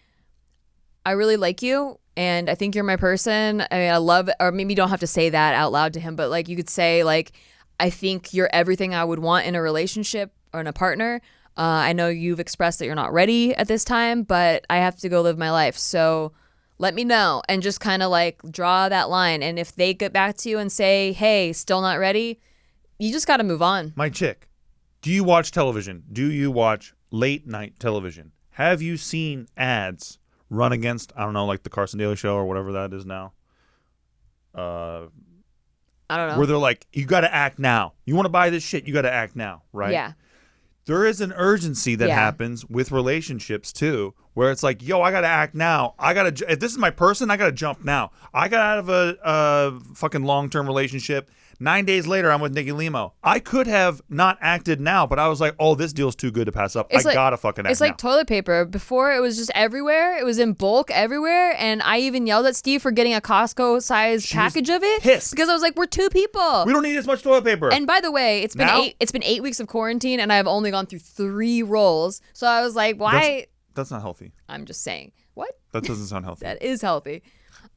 Speaker 1: I really like you, and I think you're my person. I mean, I love, or maybe you don't have to say that out loud to him, but like you could say like, I think you're everything I would want in a relationship or in a partner. I know you've expressed that you're not ready at this time, but I have to go live my life. So let me know, and just kind of like draw that line. And if they get back to you and say, hey, still not ready, you just got to move on.
Speaker 2: My chick, do you watch television? Do you watch late night television? Have you seen ads run against, I don't know, like the Carson Daly Show or whatever that is now?
Speaker 1: I don't know.
Speaker 2: Where they're like, you got to act now. You want to buy this shit, you got to act now, right?
Speaker 1: Yeah.
Speaker 2: There is an urgency that happens with relationships too, where it's like, yo, I got to act now. If this is my person, I got to jump now. I got out of a fucking long-term relationship. 9 days later, I'm with Nikki Limo. I could have not acted now, but I was like, oh, this deal's too good to pass up. I got to fucking act
Speaker 1: It's like
Speaker 2: now.
Speaker 1: toilet paper. Before, it was just everywhere. It was in bulk everywhere. And I even yelled at Steve for getting a Costco-sized package of it.
Speaker 2: Pissed.
Speaker 1: Because I was like, we're 2 people.
Speaker 2: We don't need as much toilet paper.
Speaker 1: And by the way, it's been 8 weeks of quarantine, and I've only gone through 3 rolls. So I was like, why?
Speaker 2: That's not healthy.
Speaker 1: I'm just saying. What?
Speaker 2: That doesn't sound healthy.
Speaker 1: That is healthy.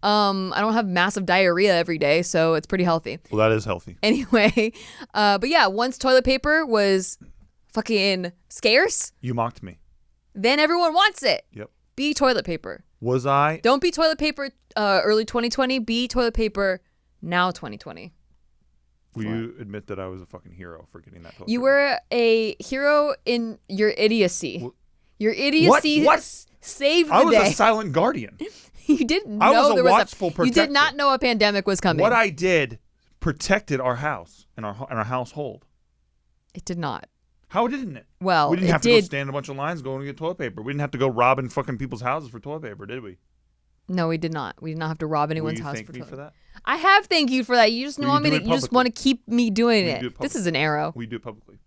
Speaker 1: I don't have massive diarrhea every day, so it's pretty healthy.
Speaker 2: Well, that is healthy.
Speaker 1: Anyway, but yeah, once toilet paper was fucking scarce,
Speaker 2: You mocked me.
Speaker 1: then everyone wants it.
Speaker 2: Yep.
Speaker 1: Be toilet paper.
Speaker 2: Was I?
Speaker 1: Don't be toilet paper early 2020. Be toilet paper now 2020.
Speaker 2: Will you admit that I was a fucking hero for getting that toilet
Speaker 1: You
Speaker 2: paper?
Speaker 1: were a hero in your idiocy. Your idiocy
Speaker 2: What?
Speaker 1: saved the
Speaker 2: I was
Speaker 1: day.
Speaker 2: a silent guardian.
Speaker 1: You didn't know
Speaker 2: I was a
Speaker 1: there was
Speaker 2: watchful
Speaker 1: You did
Speaker 2: protector.
Speaker 1: not know a pandemic was coming.
Speaker 2: What I did protected our house and our household.
Speaker 1: It did not.
Speaker 2: How didn't it?
Speaker 1: Well,
Speaker 2: We didn't
Speaker 1: it
Speaker 2: have to go
Speaker 1: did.
Speaker 2: stand in a bunch of lines going to get toilet paper. We didn't have to go robbing fucking people's houses for toilet paper, did we?
Speaker 1: No, we did not. We did not have to rob anyone's
Speaker 2: Will you
Speaker 1: house
Speaker 2: thank
Speaker 1: for
Speaker 2: me
Speaker 1: toilet.
Speaker 2: for that?
Speaker 1: I have thanked you for that. You just
Speaker 2: Will you
Speaker 1: want me
Speaker 2: do
Speaker 1: to.
Speaker 2: it
Speaker 1: You just
Speaker 2: publicly?
Speaker 1: want to keep me doing
Speaker 2: Will you
Speaker 1: it.
Speaker 2: do it
Speaker 1: This is an arrow.
Speaker 2: We do it publicly.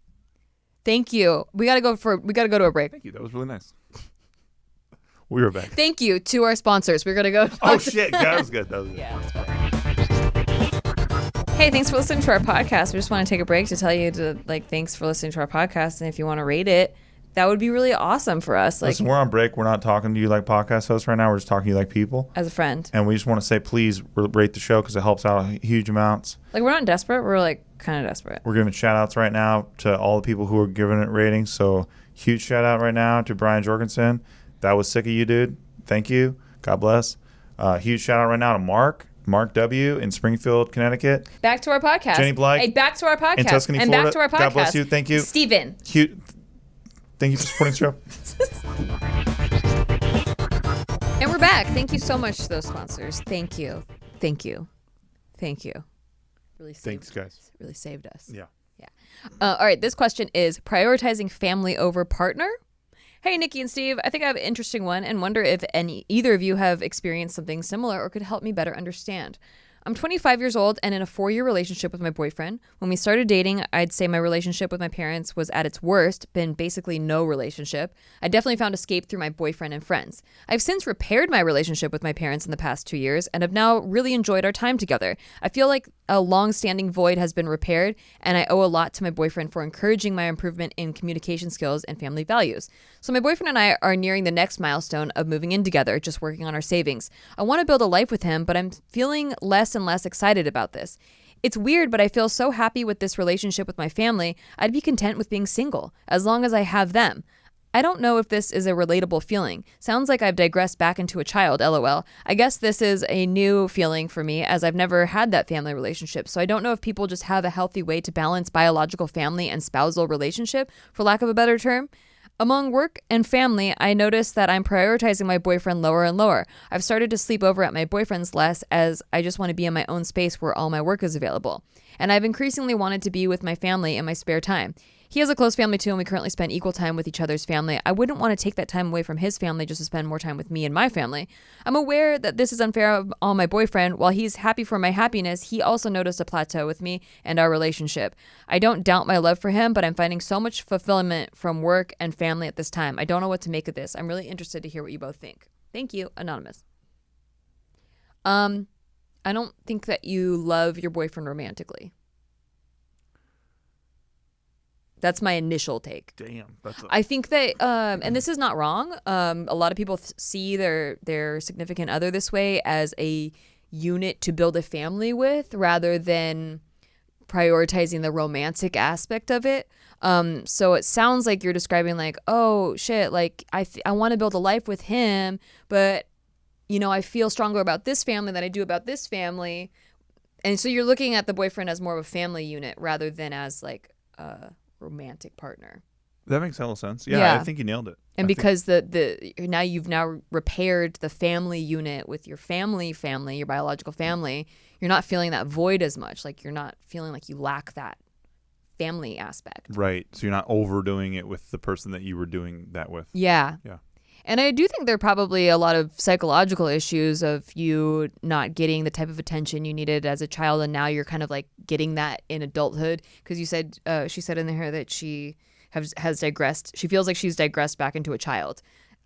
Speaker 1: Thank you. We gotta go to a break.
Speaker 2: Thank you. That was really nice. We were back.
Speaker 1: Thank you to our sponsors. We're gonna go.
Speaker 2: Oh shit, that was good. That was good.
Speaker 1: Yeah. Hey, thanks for listening to our podcast. We just want to take a break to tell you to thanks for listening to our podcast, and if you want to rate it, that would be really awesome for us.
Speaker 2: Listen, we're on break. We're not talking to you like podcast hosts right now. We're just talking to you like people.
Speaker 1: As a friend.
Speaker 2: And we just want to say, please rate the show because it helps out huge amounts.
Speaker 1: We're not desperate. We're kind of desperate.
Speaker 2: We're giving shout outs right now to all the people who are giving it ratings. So huge shout out right now to Brian Jorgensen. That was sick of you, dude. Thank you. God bless. Huge shout out right now to Mark W. in Springfield, Connecticut.
Speaker 1: Back to our podcast.
Speaker 2: Jenny Blyke.
Speaker 1: Hey, back to our podcast.
Speaker 2: In Tuscany,
Speaker 1: and
Speaker 2: Florida.
Speaker 1: back to our podcast.
Speaker 2: God bless you. Thank you.
Speaker 1: Steven.
Speaker 2: Thank you for supporting the show.
Speaker 1: And we're back. Thank you so much to those sponsors. Thank you. Thank you. Thank you. Really
Speaker 2: Thanks, guys.
Speaker 1: Really saved us.
Speaker 2: Yeah.
Speaker 1: Yeah. All right. This question is prioritizing family over partner. Hey, Nikki and Steve. I think I have an interesting one and wonder if either of you have experienced something similar or could help me better understand. I'm 25 years old and in a 4-year relationship with my boyfriend. When we started dating, I'd say my relationship with my parents was at its worst, been basically no relationship. I definitely found escape through my boyfriend and friends. I've since repaired my relationship with my parents in the past 2 years and have now really enjoyed our time together. I feel like a long-standing void has been repaired, and I owe a lot to my boyfriend for encouraging my improvement in communication skills and family values. So my boyfriend and I are nearing the next milestone of moving in together, just working on our savings. I want to build a life with him, but I'm feeling less and less excited about this. It's weird, but I feel so happy with this relationship with my family, I'd be content with being single, as long as I have them. I don't know if this is a relatable feeling. Sounds like I've digressed back into a child, lol. I guess this is a new feeling for me as I've never had that family relationship, so I don't know if people just have a healthy way to balance biological family and spousal relationship, for lack of a better term. Among work and family, I notice that I'm prioritizing my boyfriend lower and lower. I've started to sleep over at my boyfriend's less as I just want to be in my own space where all my work is available. And I've increasingly wanted to be with my family in my spare time. He has a close family too, and we currently spend equal time with each other's family. I wouldn't want to take that time away from his family just to spend more time with me and my family. I'm aware that this is unfair on my boyfriend. While he's happy for my happiness, he also noticed a plateau with me and our relationship. I don't doubt my love for him, but I'm finding so much fulfillment from work and family at this time. I don't know what to make of this. I'm really interested to hear what you both think. Thank you, Anonymous. I don't think that you love your boyfriend romantically. That's my initial take.
Speaker 2: Damn.
Speaker 1: I think that, and this is not wrong. A lot of people see their significant other this way as a unit to build a family with, rather than prioritizing the romantic aspect of it. So it sounds like you're describing like, oh shit, like I want to build a life with him, but I feel stronger about this family than I do about this family. And so you're looking at the boyfriend as more of a family unit rather than as like a romantic partner.
Speaker 2: That makes hella sense. Yeah. I think you nailed it.
Speaker 1: And because you've now repaired the family unit with your family, your biological family, you're not feeling that void as much. Like you're not feeling like you lack that family aspect.
Speaker 2: Right. So you're not overdoing it with the person that you were doing that with.
Speaker 1: Yeah.
Speaker 2: Yeah.
Speaker 1: And I do think there are probably a lot of psychological issues of you not getting the type of attention you needed as a child, and now you're kind of like getting that in adulthood. Because you said she said in there that she has digressed. She feels like she's digressed back into a child.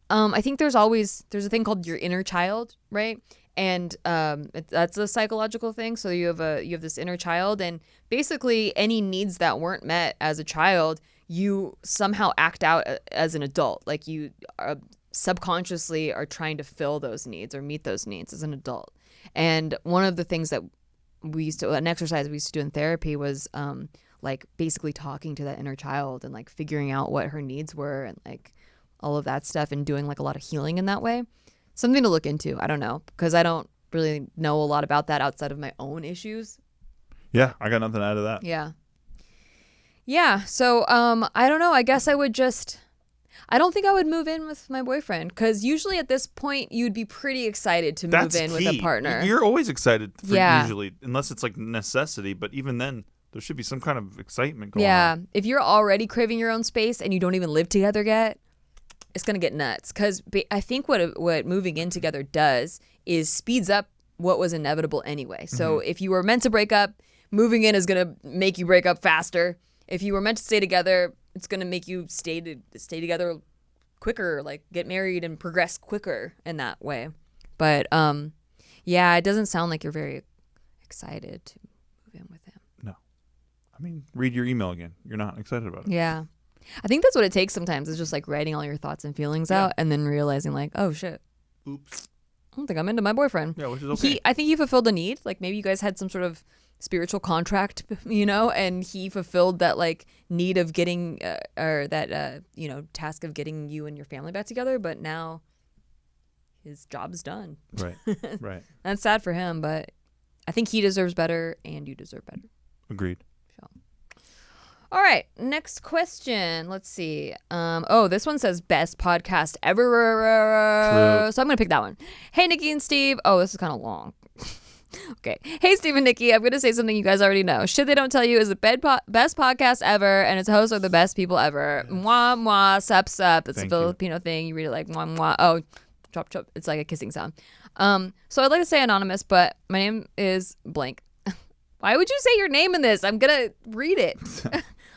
Speaker 1: I think there's a thing called your inner child, right? And that's a psychological thing. So you have this inner child, and basically any needs that weren't met as a child, you somehow act out as an adult. Like you subconsciously are trying to fill those needs or meet those needs as an adult. And one of the things that an exercise we used to do in therapy was like basically talking to that inner child and like figuring out what her needs were and like all of that stuff and doing like a lot of healing in that way. Something to look into. I don't know, because I don't really know a lot about that outside of my own issues.
Speaker 2: Yeah, I got nothing out of that.
Speaker 1: Yeah. So I don't know. I guess I don't think I would move in with my boyfriend, because usually at this point you'd be pretty excited to move in with a partner.
Speaker 2: You're always excited for usually, unless it's like necessity. But even then, there should be some kind of excitement going on.
Speaker 1: Yeah. If you're already craving your own space and you don't even live together yet, it's going to get nuts. Because I think what moving in together does is speeds up what was inevitable anyway. So if you were meant to break up, moving in is going to make you break up faster. If you were meant to stay together, it's going to make you stay together quicker, like get married and progress quicker in that way. But yeah, it doesn't sound like you're very excited to move in with him.
Speaker 2: No. I mean, read your email again. You're not excited about it.
Speaker 1: Yeah. I think that's what it takes sometimes, is just like writing all your thoughts and feelings out and then realizing like, oh shit.
Speaker 2: Oops.
Speaker 1: I don't think I'm into my boyfriend.
Speaker 2: Yeah, which is okay.
Speaker 1: I think he fulfilled a need. Like maybe you guys had some sort of spiritual contract, and he fulfilled that like need of getting task of getting you and your family back together. But now his job's done.
Speaker 2: Right. Right.
Speaker 1: That's sad for him, but I think he deserves better and you deserve better.
Speaker 2: Agreed.
Speaker 1: All right, next question. Let's see. This one says best podcast ever.
Speaker 2: True.
Speaker 1: So I'm going to pick that one. Hey, Nikki and Steve. Oh, this is kind of long. Okay. Hey, Steve and Nikki. I'm going to say something you guys already know. Shit They Don't Tell You is the best podcast ever, and its hosts are the best people ever. Mwah, mwah, sup, sup. That's a Filipino thing. You read it like mwah, mwah. Oh, chop, chop. It's like a kissing sound. So I'd like to say anonymous, but my name is blank. Why would you say your name in this? I'm going to read it.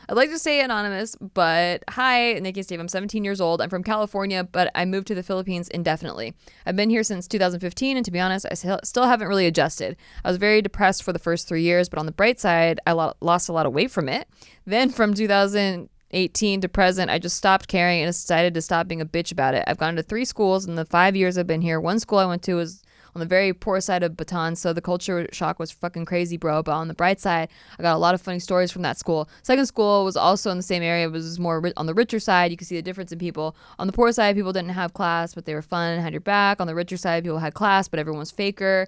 Speaker 1: I'd like to say anonymous, but hi, Nikki and Steve. I'm 17 years old. I'm from California, but I moved to the Philippines indefinitely. I've been here since 2015, and to be honest, I still haven't really adjusted. I was very depressed for the first 3 years, but on the bright side, I lost a lot of weight from it. Then from 2018 to present, I just stopped caring and decided to stop being a bitch about it. I've gone to 3 schools in the 5 years I've been here. One school I went to was on the very poor side of Bataan, so the culture shock was fucking crazy, bro. But on the bright side, I got a lot of funny stories from that school. Second school was also in the same area. It was more on the richer side. You could see the difference in people. On the poor side, people didn't have class, but they were fun and had your back. On the richer side, people had class, but everyone was faker.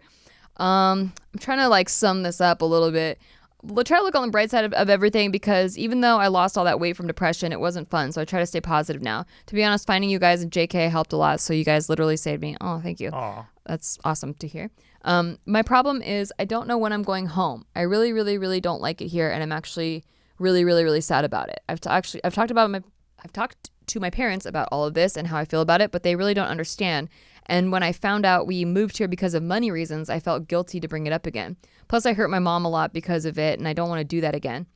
Speaker 1: I'm trying to like sum this up a little bit. We'll try to look on the bright side of everything, because even though I lost all that weight from depression, it wasn't fun. So I try to stay positive now. To be honest, finding you guys and JK helped a lot. So you guys literally saved me. Oh, thank you.
Speaker 2: Aww.
Speaker 1: That's awesome to hear. My problem is I don't know when I'm going home. I really, really, really don't like it here, and I'm actually really, really, really sad about it. I've talked to my parents about all of this and how I feel about it, but they really don't understand. And when I found out we moved here because of money reasons, I felt guilty to bring it up again. Plus, I hurt my mom a lot because of it, and I don't want to do that again.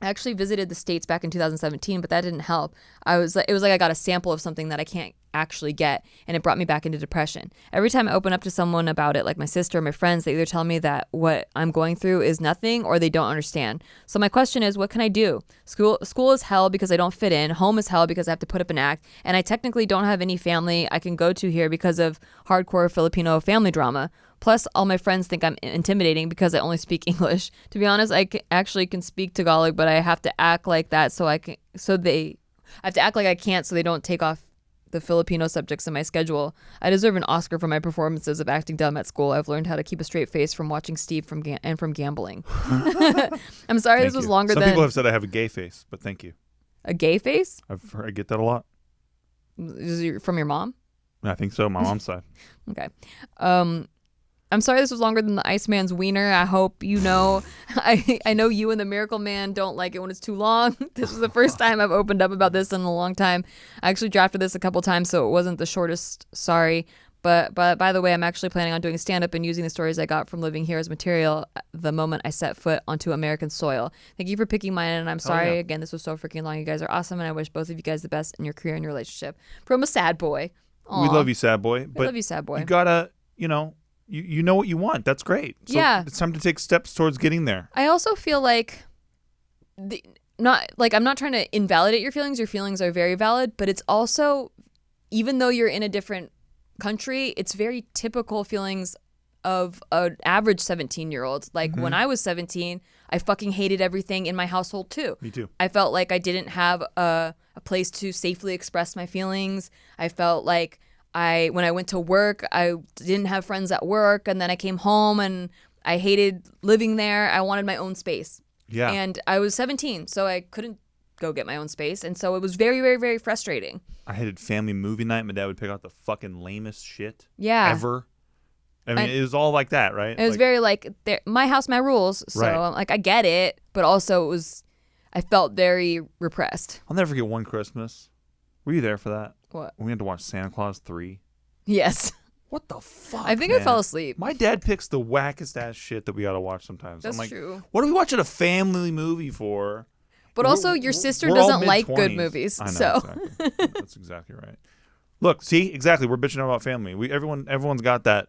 Speaker 1: I actually visited the States back in 2017, but that didn't help. It was like I got a sample of something that I can't actually get, and it brought me back into depression. Every time I open up to someone about it, like my sister or my friends, they either tell me that what I'm going through is nothing, or they don't understand. So my question is, what can I do? School is hell because I don't fit in. Home is hell because I have to put up an act, and I technically don't have any family I can go to here because of hardcore Filipino family drama. Plus, all my friends think I'm intimidating because I only speak English. To be honest, I actually can speak Tagalog, but I have to act like that I have to act like I can't, so they don't take off the Filipino subjects in my schedule. I deserve an Oscar for my performances of acting dumb at school. I've learned how to keep a straight face from watching Steve from gambling. I'm sorry this was longer than...
Speaker 2: Some people have said I have a gay face, but thank you.
Speaker 1: A gay face?
Speaker 2: I get that a lot.
Speaker 1: Is it from your mom?
Speaker 2: I think so, my mom's side.
Speaker 1: Okay. I'm sorry this was longer than the Iceman's wiener. I hope you know. I know you and the Miracle Man don't like it when it's too long. This is the first time I've opened up about this in a long time. I actually drafted this a couple times, so it wasn't the shortest. Sorry. But by the way, I'm actually planning on doing stand-up and using the stories I got from living here as material the moment I set foot onto American soil. Thank you for picking mine, and I'm sorry. Again, this was so freaking long. You guys are awesome, and I wish both of you guys the best in your career and your relationship. From a sad boy. Aww.
Speaker 2: We love you, sad boy.
Speaker 1: We love you, sad boy.
Speaker 2: You gotta, You know what you want. That's great. So
Speaker 1: yeah.
Speaker 2: It's time to take steps towards getting there.
Speaker 1: I also feel like I'm not trying to invalidate your feelings. Your feelings are very valid, but it's also, even though you're in a different country, it's very typical feelings of an average 17-year-old. Like when I was 17, I fucking hated everything in my household too.
Speaker 2: Me too.
Speaker 1: I felt like I didn't have a place to safely express my feelings. I felt like when I went to work, I didn't have friends at work, and then I came home and I hated living there. I wanted my own space.
Speaker 2: Yeah.
Speaker 1: And I was 17, so I couldn't go get my own space, and so it was very, very, very frustrating.
Speaker 2: I hated family movie night. My dad would pick out the fucking lamest shit
Speaker 1: ever.
Speaker 2: I mean, it was all like that, right?
Speaker 1: It was very like my house, my rules. So
Speaker 2: Right.
Speaker 1: like I get it, but also I felt very repressed.
Speaker 2: I'll never forget one Christmas. Were you there for that?
Speaker 1: What?
Speaker 2: We had to watch Santa Claus 3.
Speaker 1: Yes.
Speaker 2: What the fuck?
Speaker 1: I think
Speaker 2: man?
Speaker 1: I fell asleep.
Speaker 2: My dad picks the wackest ass shit that we gotta watch sometimes.
Speaker 1: That's
Speaker 2: I'm like,
Speaker 1: true.
Speaker 2: What are we watching a family movie for?
Speaker 1: But also, your sister
Speaker 2: we're all
Speaker 1: doesn't like good
Speaker 2: mid-20s.
Speaker 1: movies.
Speaker 2: I know,
Speaker 1: So
Speaker 2: exactly. That's exactly right. Look, see, exactly. We're bitching about family. Everyone's got that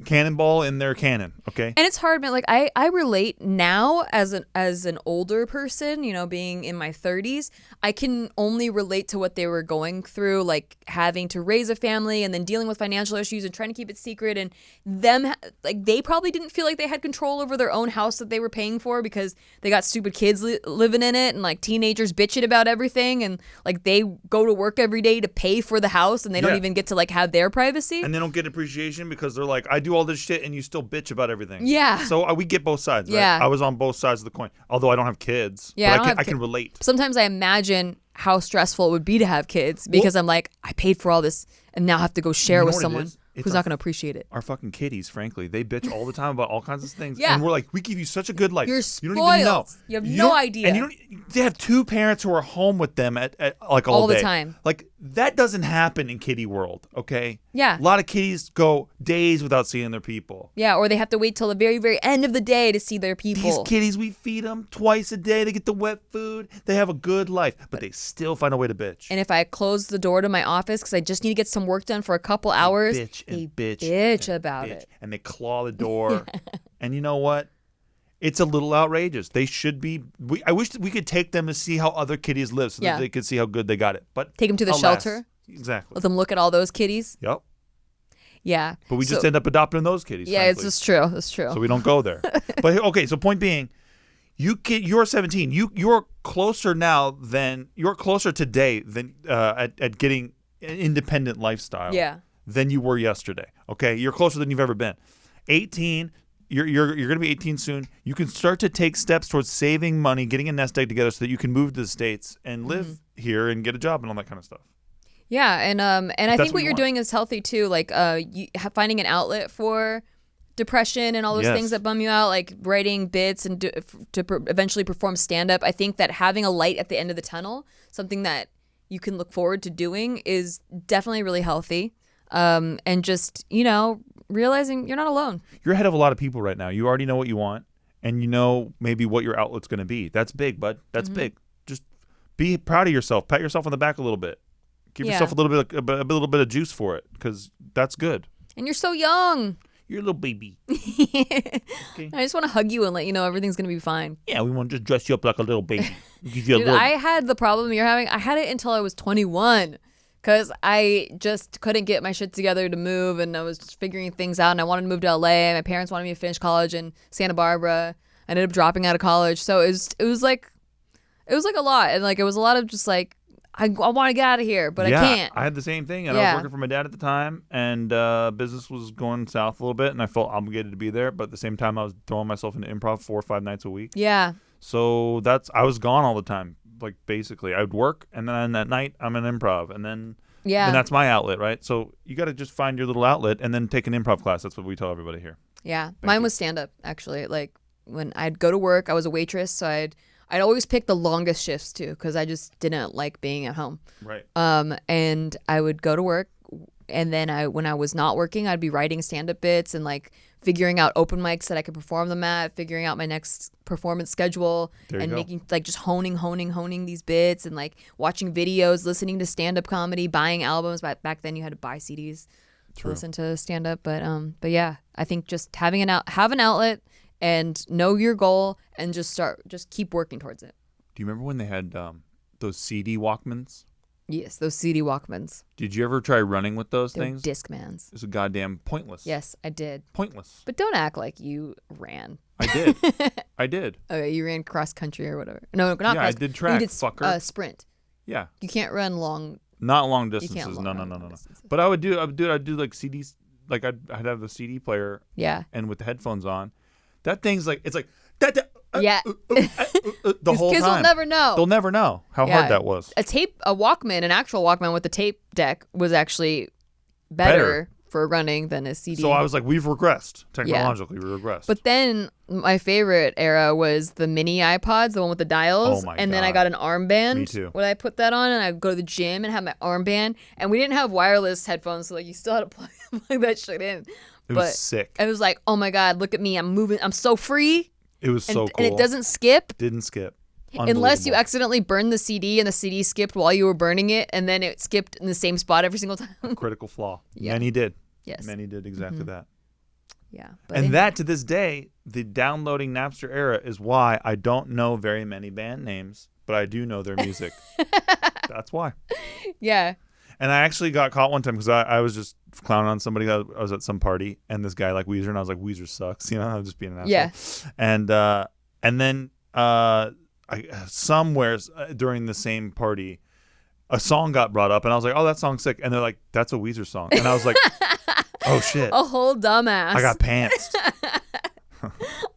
Speaker 2: cannonball in their cannon. Okay.
Speaker 1: And it's hard, man. Like I relate now as an older person, you know, being in my 30s. I can only relate to what they were going through, like having to raise a family and then dealing with financial issues and trying to keep it secret. And them, like, they probably didn't feel like they had control over their own house that they were paying for because they got stupid kids living in it, and like teenagers bitching about everything, and like they go to work every day to pay for the house, and they don't even get to like have their privacy.
Speaker 2: And they don't get appreciation because they're like, I do all this shit and you still bitch about everything.
Speaker 1: Yeah.
Speaker 2: So we get both sides, right?
Speaker 1: Yeah.
Speaker 2: I was on both sides of the coin. Although I don't have kids.
Speaker 1: Yeah,
Speaker 2: but I can relate.
Speaker 1: Sometimes I imagine how stressful it would be to have kids because I'm like, I paid for all this and now have to go share with someone who's not going to appreciate it.
Speaker 2: Our fucking kitties, frankly, they bitch all the time about all kinds of things.
Speaker 1: Yeah.
Speaker 2: And we're like, we give you such a good life.
Speaker 1: You're
Speaker 2: You don't
Speaker 1: spoiled.
Speaker 2: even know.
Speaker 1: You have no idea.
Speaker 2: And they have two parents who are home with them at like all
Speaker 1: the
Speaker 2: day.
Speaker 1: time.
Speaker 2: Like, that doesn't happen in kitty world, okay?
Speaker 1: Yeah.
Speaker 2: A lot of kitties go days without seeing their people.
Speaker 1: Yeah, or they have to wait till the very, very end of the day to see their people.
Speaker 2: These kitties, we feed them twice a day. They get the wet food. They have a good life, but they still find a way to bitch.
Speaker 1: And if I close the door to my office because I just need to get some work done for a couple hours,
Speaker 2: they bitch
Speaker 1: about it.
Speaker 2: And they claw the door. And you know what? It's a little outrageous. They should be. I wish we could take them to see how other kitties live so that they could see how good they got it. But
Speaker 1: take them to the shelter.
Speaker 2: Exactly.
Speaker 1: Let them look at all those kitties.
Speaker 2: Yep.
Speaker 1: Yeah.
Speaker 2: But we just end up adopting those kitties.
Speaker 1: Yeah,
Speaker 2: frankly.
Speaker 1: it's true. It's true.
Speaker 2: So we don't go there. But okay, so point being, you're 17. You're closer today than at getting an independent lifestyle.
Speaker 1: Yeah.
Speaker 2: Than you were yesterday. Okay, you're closer than you've ever been. 18. You're going to be 18 soon. You can start to take steps towards saving money, getting a nest egg together so that you can move to the States and live here and get a job and all that kind of stuff.
Speaker 1: Yeah, and I think what you're doing is healthy too. Like finding an outlet for depression and all those things that bum you out, like writing bits and eventually perform stand-up. I think that having a light at the end of the tunnel, something that you can look forward to doing, is definitely really healthy. And just, realizing you're not alone.
Speaker 2: You're ahead of a lot of people right now. You already know what you want, and you know maybe what your outlet's going to be. That's big, bud. That's big. Just be proud of yourself. Pat yourself on the back a little bit. Give yourself a little bit of juice for it, because that's good. And
Speaker 1: you're so young.
Speaker 2: You're a little baby.
Speaker 1: Okay. I just want to hug you and let you know everything's going to be fine.
Speaker 2: Yeah, we want to just dress you up like a little baby.
Speaker 1: Dude, I had the problem you're having. I had it until I was 21. Because I just couldn't get my shit together to move, and I was just figuring things out, and I wanted to move to LA. My parents wanted me to finish college in Santa Barbara. I ended up dropping out of college. So it was like a lot. And like it was a lot of just like, I want to get out of here, but I can't.
Speaker 2: I had the same thing, and I was working for my dad at the time, and business was going south a little bit, and I felt obligated to be there, but at the same time I was throwing myself into improv 4 or 5 nights a week.
Speaker 1: Yeah.
Speaker 2: So I was gone all the time. Like, basically, I would work, and then at night I'm in improv, and then that's my outlet, right? So you got to just find your little outlet and then take an improv class. That's what we tell everybody here.
Speaker 1: Yeah. Mine was stand-up, actually. Like, when I'd go to work, I was a waitress, so I'd always pick the longest shifts, too, because I just didn't like being at home.
Speaker 2: Right.
Speaker 1: And I would go to work, and then when I was not working, I'd be writing stand-up bits and, like, figuring out open mics that I could perform them at, figuring out my next performance schedule, and making, like, just honing these bits, and, like, watching videos, listening to stand-up comedy, buying albums. Back then you had to buy CDs to listen to stand-up. But yeah, I think just have an outlet and know your goal and just keep working towards it.
Speaker 2: Do you remember when they had those CD Walkmans?
Speaker 1: Yes, those CD Walkmans.
Speaker 2: Did you ever try running with those
Speaker 1: They're
Speaker 2: things?
Speaker 1: Discmans.
Speaker 2: It's a goddamn pointless.
Speaker 1: Yes, I did.
Speaker 2: Pointless.
Speaker 1: But don't act like you ran.
Speaker 2: I did. I did.
Speaker 1: Okay, you ran cross country or whatever. No, not cross.
Speaker 2: Yeah, I did track,
Speaker 1: You did
Speaker 2: fucker.
Speaker 1: Sprint.
Speaker 2: Yeah.
Speaker 1: You can't run long.
Speaker 2: Not long
Speaker 1: You
Speaker 2: distances.
Speaker 1: can't
Speaker 2: No.
Speaker 1: run distances.
Speaker 2: But I'd do like CDs. Like I'd have the CD player.
Speaker 1: Yeah.
Speaker 2: And with the headphones on, that thing's like it's like
Speaker 1: Yeah.
Speaker 2: the whole
Speaker 1: kids
Speaker 2: time.
Speaker 1: will never know.
Speaker 2: They'll never know how hard that was.
Speaker 1: A Walkman, an actual Walkman with the tape deck was actually better for running than a CD.
Speaker 2: So I was like, we've regressed technologically. We regressed.
Speaker 1: But then my favorite era was the mini iPods, the one with the dials.
Speaker 2: Oh my
Speaker 1: and then
Speaker 2: God.
Speaker 1: I got an armband.
Speaker 2: Me too.
Speaker 1: When I put that on, and I'd go to the gym and have my armband. And we didn't have wireless headphones, so like you still had to plug that shit in.
Speaker 2: It was sick.
Speaker 1: I was like, oh my God, look at me. I'm moving. I'm so free.
Speaker 2: It was so cool.
Speaker 1: And it doesn't skip.
Speaker 2: Didn't skip.
Speaker 1: Unless you accidentally burned the CD and the CD skipped while you were burning it, and then it skipped in the same spot every single time.
Speaker 2: Critical flaw.
Speaker 1: Yeah.
Speaker 2: Many did.
Speaker 1: Yes.
Speaker 2: Many did exactly that.
Speaker 1: Yeah.
Speaker 2: And that to this day, the downloading Napster era is why I don't know very many band names, but I do know their music. That's why.
Speaker 1: Yeah.
Speaker 2: And I actually got caught one time because I was just clowning on somebody. I was at some party and this guy liked Weezer, and I was like, Weezer sucks. You know, I was just being an asshole.
Speaker 1: Yeah.
Speaker 2: And then somewhere during the same party, a song got brought up, and I was like, oh, that song's sick. And they're like, that's a Weezer song. And I was like, oh, shit.
Speaker 1: A whole dumbass.
Speaker 2: I got pantsed.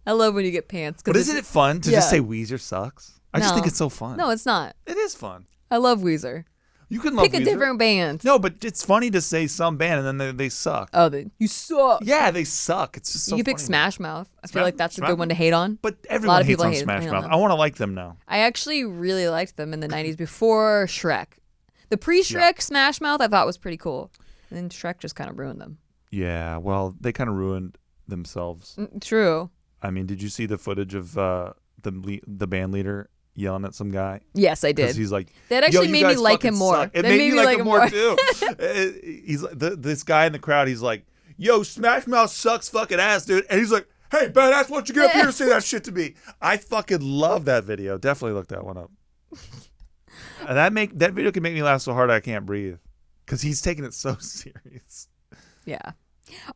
Speaker 1: I love when you get pants.
Speaker 2: But isn't it fun to just say Weezer sucks? I just think it's so fun.
Speaker 1: No, it's not.
Speaker 2: It is fun.
Speaker 1: I love Weezer.
Speaker 2: You can love
Speaker 1: Pick a
Speaker 2: Weezer.
Speaker 1: different band.
Speaker 2: No, but it's funny to say some band and then they suck.
Speaker 1: Oh, you suck.
Speaker 2: Yeah, they suck. It's just so
Speaker 1: You can pick
Speaker 2: funny.
Speaker 1: Smash Mouth. I feel like that's a good
Speaker 2: Smash-
Speaker 1: one to hate on.
Speaker 2: But everyone
Speaker 1: lot of
Speaker 2: hates
Speaker 1: people
Speaker 2: on
Speaker 1: hate
Speaker 2: Smash
Speaker 1: on
Speaker 2: Mouth.
Speaker 1: them.
Speaker 2: I want to like them now.
Speaker 1: I actually really liked them in the 90s before Shrek. The pre-Shrek Smash Mouth I thought was pretty cool. And then Shrek just kind of ruined them.
Speaker 2: Yeah, well, they kind of ruined themselves.
Speaker 1: True.
Speaker 2: I mean, did you see the footage of the band leader yelling at some guy?
Speaker 1: Yes, I did.
Speaker 2: He's like,
Speaker 1: that actually
Speaker 2: "Yo,
Speaker 1: made
Speaker 2: you
Speaker 1: me
Speaker 2: guys
Speaker 1: like him
Speaker 2: fucking
Speaker 1: more.
Speaker 2: suck." It
Speaker 1: That
Speaker 2: made me like him more too.
Speaker 1: too.
Speaker 2: He's like, this guy in the crowd. He's like, "Yo, Smash Mouth sucks fucking ass, dude." And he's like, "Hey, badass, why don't you get up here and say that shit to me?" I fucking love that video. Definitely look that one up. And that video can make me laugh so hard I can't breathe because he's taking it so serious.
Speaker 1: Yeah.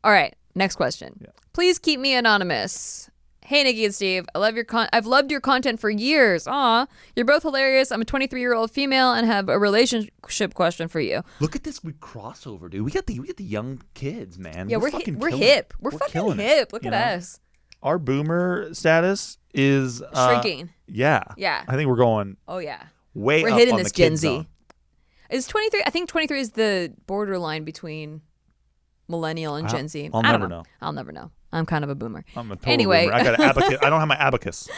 Speaker 1: All right. Next question.
Speaker 2: Yeah.
Speaker 1: Please keep me anonymous. Hey, Nikki and Steve. I've loved your content for years. Aw. You're both hilarious. I'm a 23-year-old female and have a relationship question for you.
Speaker 2: Look at this crossover, dude. We got the young kids, man.
Speaker 1: Yeah, we're
Speaker 2: fucking
Speaker 1: hip.
Speaker 2: killing it.
Speaker 1: We're fucking
Speaker 2: killing it,
Speaker 1: hip. Look
Speaker 2: you
Speaker 1: at
Speaker 2: know?
Speaker 1: us.
Speaker 2: Our boomer status is
Speaker 1: Shrinking.
Speaker 2: Yeah.
Speaker 1: Yeah.
Speaker 2: I think we're going
Speaker 1: Oh, yeah.
Speaker 2: way
Speaker 1: We're
Speaker 2: up
Speaker 1: hitting
Speaker 2: on
Speaker 1: this
Speaker 2: the kid
Speaker 1: Gen Z.
Speaker 2: zone.
Speaker 1: Is 23? I think 23 is the borderline between millennial and Gen Z.
Speaker 2: I'll
Speaker 1: I don't
Speaker 2: never know.
Speaker 1: I'll never know. I'm kind of a boomer.
Speaker 2: I'm a total
Speaker 1: Anyway.
Speaker 2: boomer. I got an abacus. I don't have my abacus.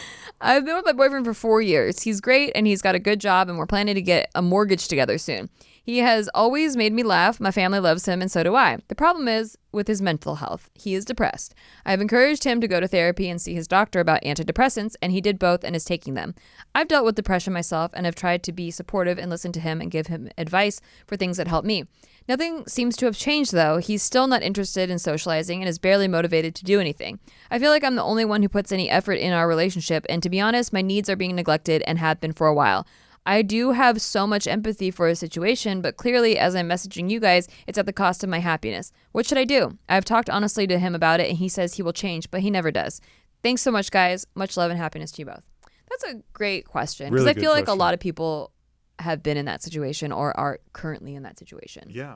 Speaker 1: I've been with my boyfriend for 4 years. He's great and he's got a good job and we're planning to get a mortgage together soon. He has always made me laugh. My family loves him and so do I. The problem is with his mental health. He is depressed. I've encouraged him to go to therapy and see his doctor about antidepressants and he did both and is taking them. I've dealt with depression myself and have tried to be supportive and listen to him and give him advice for things that help me. Nothing seems to have changed, though. He's still not interested in socializing and is barely motivated to do anything. I feel like I'm the only one who puts any effort in our relationship, and to be honest, my needs are being neglected and have been for a while. I do have so much empathy for his situation, but clearly, as I'm messaging you guys, it's at the cost of my happiness. What should I do? I've talked honestly to him about it, and he says he will change, but he never does. Thanks so much, guys. Much love and happiness to you both. That's a great question, because
Speaker 2: Really
Speaker 1: I feel like
Speaker 2: question.
Speaker 1: a lot of people have been in that situation or are currently in that situation.
Speaker 2: Yeah.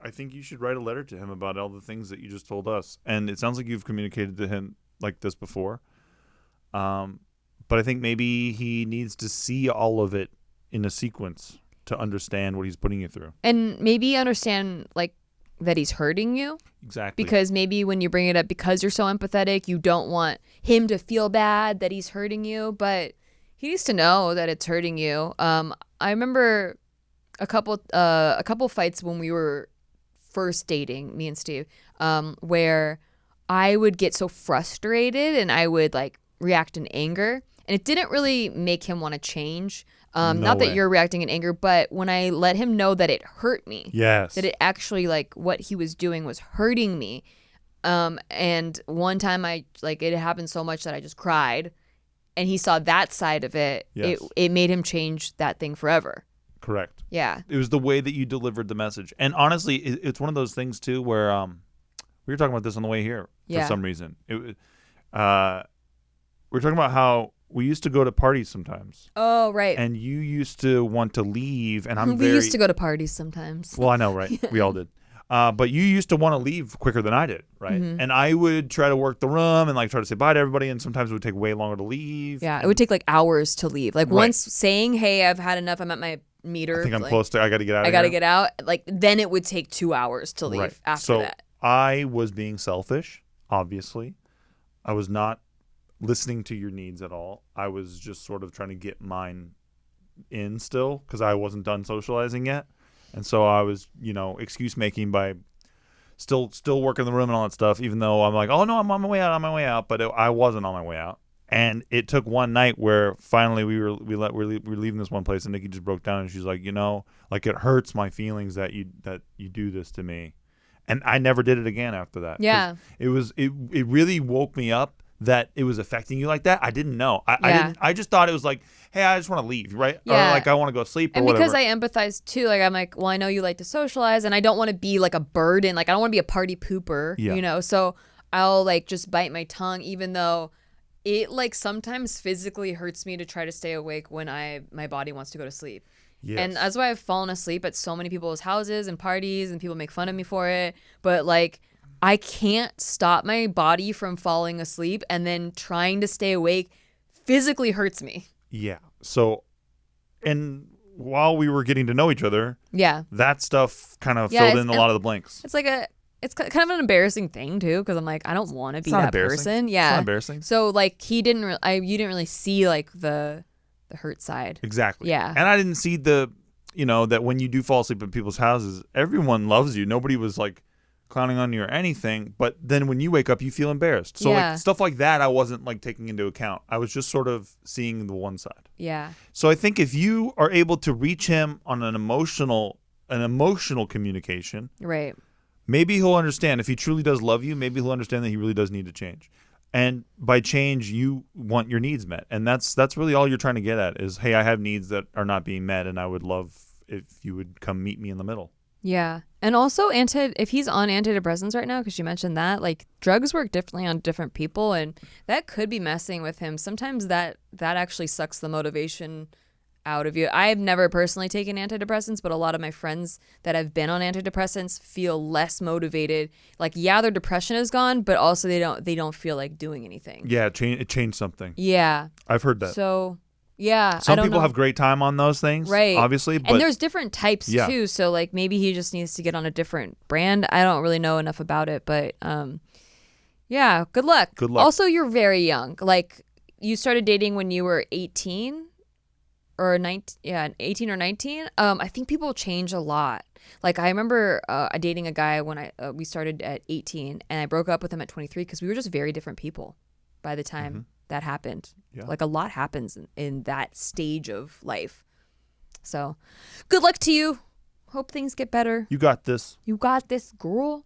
Speaker 2: I think you should write a letter to him about all the things that you just told us. And it sounds like you've communicated to him like this before. But I think maybe he needs to see all of it in a sequence to understand what he's putting you through.
Speaker 1: And maybe understand like that he's hurting you.
Speaker 2: Exactly.
Speaker 1: Because maybe when you bring it up because you're so empathetic, you don't want him to feel bad that he's hurting you, but he needs to know that it's hurting you. I remember a couple fights when we were first dating, me and Steve, where I would get so frustrated and I would like react in anger, and it didn't really make him want to change. Not that you're reacting in anger, but when I let him know that it hurt me,
Speaker 2: yes,
Speaker 1: that it actually like what he was doing was hurting me. And one time it happened so much that I just cried, and he saw that side of it.
Speaker 2: Yes.
Speaker 1: It made him change that thing forever.
Speaker 2: Correct.
Speaker 1: Yeah.
Speaker 2: It was the way that you delivered the message. And honestly, it's one of those things too where we were talking about this on the way here for some reason. We were talking about how we used to go to parties sometimes.
Speaker 1: Oh, right.
Speaker 2: And you used to want to leave, and
Speaker 1: we used to go to parties sometimes.
Speaker 2: Well, I know, right? We all did. But you used to want to leave quicker than I did, right?
Speaker 1: Mm-hmm.
Speaker 2: And I would try to work the room and like try to say bye to everybody, and sometimes it would take way longer to leave.
Speaker 1: Yeah, it would take like hours to leave. Like once saying, "Hey, I've had enough. I'm at my meter.
Speaker 2: I think I'm close to. I got to get out.
Speaker 1: I got to get out." Like then it would take 2 hours to leave after that.
Speaker 2: I was being selfish. Obviously, I was not listening to your needs at all. I was just sort of trying to get mine in still because I wasn't done socializing yet. And so I was, excuse making by still working the room and all that stuff, even though I'm like, oh, no, I'm on my way out. But I wasn't on my way out. And it took one night where finally we were leaving this one place, and Nikki just broke down, and she's like, like it hurts my feelings that you do this to me. And I never did it again after that.
Speaker 1: Yeah.
Speaker 2: It really woke me up that it was affecting you like that. I didn't know. I just thought it was like, hey, I just want to leave, right?
Speaker 1: Yeah.
Speaker 2: Or like I want to go sleep or
Speaker 1: and
Speaker 2: whatever.
Speaker 1: because I empathize too, like I'm like, well, I know you like to socialize, and I don't want to be like a burden. Like I don't want to be a party pooper, So I'll like just bite my tongue, even though it like sometimes physically hurts me to try to stay awake when my body wants to go to sleep. Yes. And that's why I've fallen asleep at so many people's houses and parties, and people make fun of me for it. But like, I can't stop my body from falling asleep, and then trying to stay awake physically hurts me.
Speaker 2: Yeah. So, and while we were getting to know each other, that stuff kind of filled in a lot of the blanks.
Speaker 1: It's like it's kind of an embarrassing thing too, because I'm like, I don't want to be that person. Yeah.
Speaker 2: It's not embarrassing.
Speaker 1: So like you didn't really see like the hurt side.
Speaker 2: Exactly.
Speaker 1: Yeah.
Speaker 2: And I didn't see that when you do fall asleep at people's houses, everyone loves you. Nobody was like clowning on you or anything, but then when you wake up you feel embarrassed. So like stuff like that I wasn't like taking into account. I was just sort of seeing the one side.
Speaker 1: Yeah.
Speaker 2: So I think if you are able to reach him on an emotional communication,
Speaker 1: right,
Speaker 2: maybe he'll understand. If he truly does love you, maybe he'll understand that he really does need to change. And by change, you want your needs met. And that's really all you're trying to get at is, hey, I have needs that are not being met, and I would love if you would come meet me in the middle.
Speaker 1: Yeah. And also if he's on antidepressants right now, because you mentioned that, like drugs work differently on different people, and that could be messing with him. Sometimes that actually sucks the motivation out of you. I've never personally taken antidepressants, but a lot of my friends that have been on antidepressants feel less motivated. Like, yeah, their depression is gone, but also they don't feel like doing anything.
Speaker 2: Yeah, it changed something.
Speaker 1: Yeah.
Speaker 2: I've heard that.
Speaker 1: So, yeah.
Speaker 2: Some people have great time on those things,
Speaker 1: right?
Speaker 2: Obviously. But
Speaker 1: and there's different types too. So, like, maybe he just needs to get on a different brand. I don't really know enough about it, but yeah, good luck.
Speaker 2: Good luck.
Speaker 1: Also, you're very young. Like, you started dating when you were 18. Or 18 or 19. I think people change a lot. Like I remember dating a guy when we started at 18, and I broke up with him at 23 because we were just very different people by the time that happened. Yeah. Like a lot happens in that stage of life. So good luck to you. Hope things get better.
Speaker 2: You got this.
Speaker 1: You got this, girl.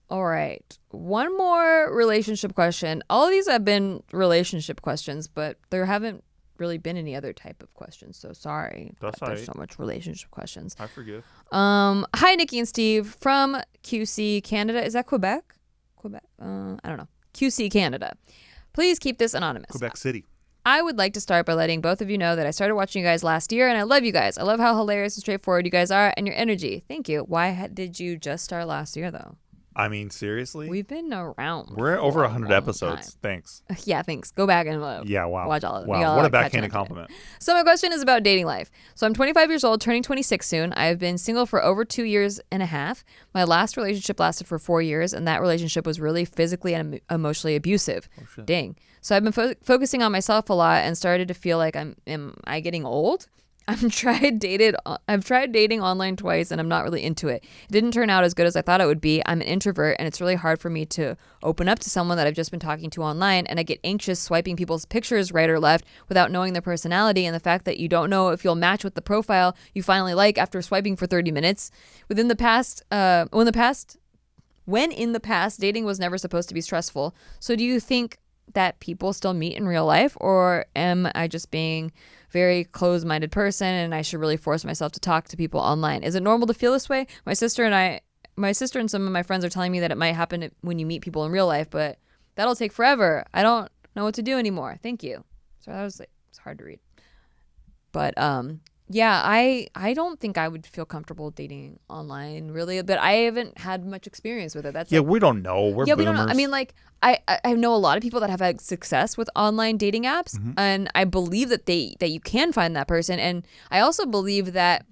Speaker 1: All right. One more relationship question. All of these have been relationship questions, but there haven't really been any other type of questions, so sorry.
Speaker 2: That's
Speaker 1: there's so much relationship questions.
Speaker 2: I forgive.
Speaker 1: Hi, Nikki and Steve from QC Canada. Is that Quebec? I don't know. QC Canada. Please keep this anonymous.
Speaker 2: Quebec City.
Speaker 1: I would like to start by letting both of you know that I started watching you guys last year, and I love you guys. I love how hilarious and straightforward you guys are, and your energy. Thank you. Why did you just start last year, though?
Speaker 2: I mean, seriously?
Speaker 1: We've been around.
Speaker 2: We're at over 100 episodes.
Speaker 1: Time.
Speaker 2: Thanks.
Speaker 1: Yeah, thanks. Go back and watch all of them.
Speaker 2: Wow, what a backhanded compliment.
Speaker 1: So my question is about dating life. So I'm 25 years old, turning 26 soon. I've been single for over 2 years and a half. My last relationship lasted for 4 years, and that relationship was really physically and emotionally abusive. Oh, shit. Dang. So I've been focusing on myself a lot and started to feel like am I getting old? I've tried dating online twice, and I'm not really into it. It didn't turn out as good as I thought it would be. I'm an introvert, and it's really hard for me to open up to someone that I've just been talking to online, and I get anxious swiping people's pictures right or left without knowing their personality, and the fact that you don't know if you'll match with the profile you finally like after swiping for 30 minutes. When in the past, dating was never supposed to be stressful. So do you think that people still meet in real life, or am I just being very closed-minded person, and I should really force myself to talk to people online. Is it normal to feel this way? My sister and some of my friends are telling me that it might happen when you meet people in real life, but that'll take forever. I don't know what to do anymore. Thank you. So that was it's hard to read. But yeah, I don't think I would feel comfortable dating online really, but I haven't had much experience with it. That's
Speaker 2: we don't know. We're boomers.
Speaker 1: we don't know. I mean, like I know a lot of people that have had success with online dating apps, and I believe that you can find that person, and I also believe that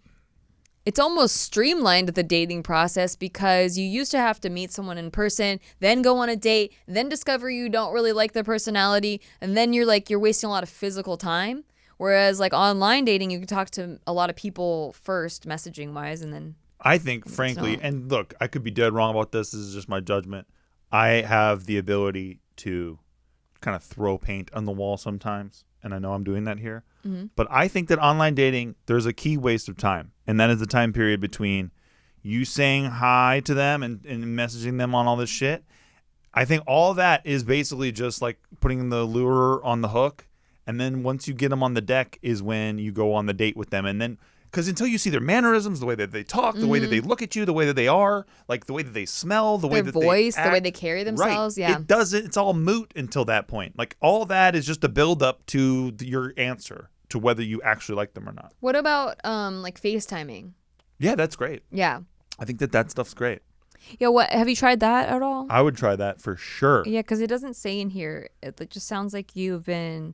Speaker 1: it's almost streamlined the dating process because you used to have to meet someone in person, then go on a date, then discover you don't really like their personality, and then you're wasting a lot of physical time. Whereas like online dating, you can talk to a lot of people first, messaging wise, and then
Speaker 2: I think, frankly, and look, I could be dead wrong about this. This is just my judgment. I have the ability to kind of throw paint on the wall sometimes, and I know I'm doing that here. But I think that online dating, there's a key waste of time, and that is the time period between you saying hi to them and messaging them on all this shit. I think all that is basically just like putting the lure on the hook. And then once you get them on the deck is when you go on the date with them. And then, because until you see their mannerisms, the way that they talk, the way that they look at you, the way that they are, like the way that they smell, the way that
Speaker 1: voice,
Speaker 2: they act,
Speaker 1: the way they carry themselves.
Speaker 2: Right. It's all moot until that point. Like all that is just a build up to your answer to whether you actually like them or not.
Speaker 1: What about like FaceTiming?
Speaker 2: Yeah, that's great.
Speaker 1: Yeah.
Speaker 2: I think that stuff's great.
Speaker 1: Yeah, have you tried that at all?
Speaker 2: I would try that for sure.
Speaker 1: Yeah, because it doesn't say in here. It just sounds like you've been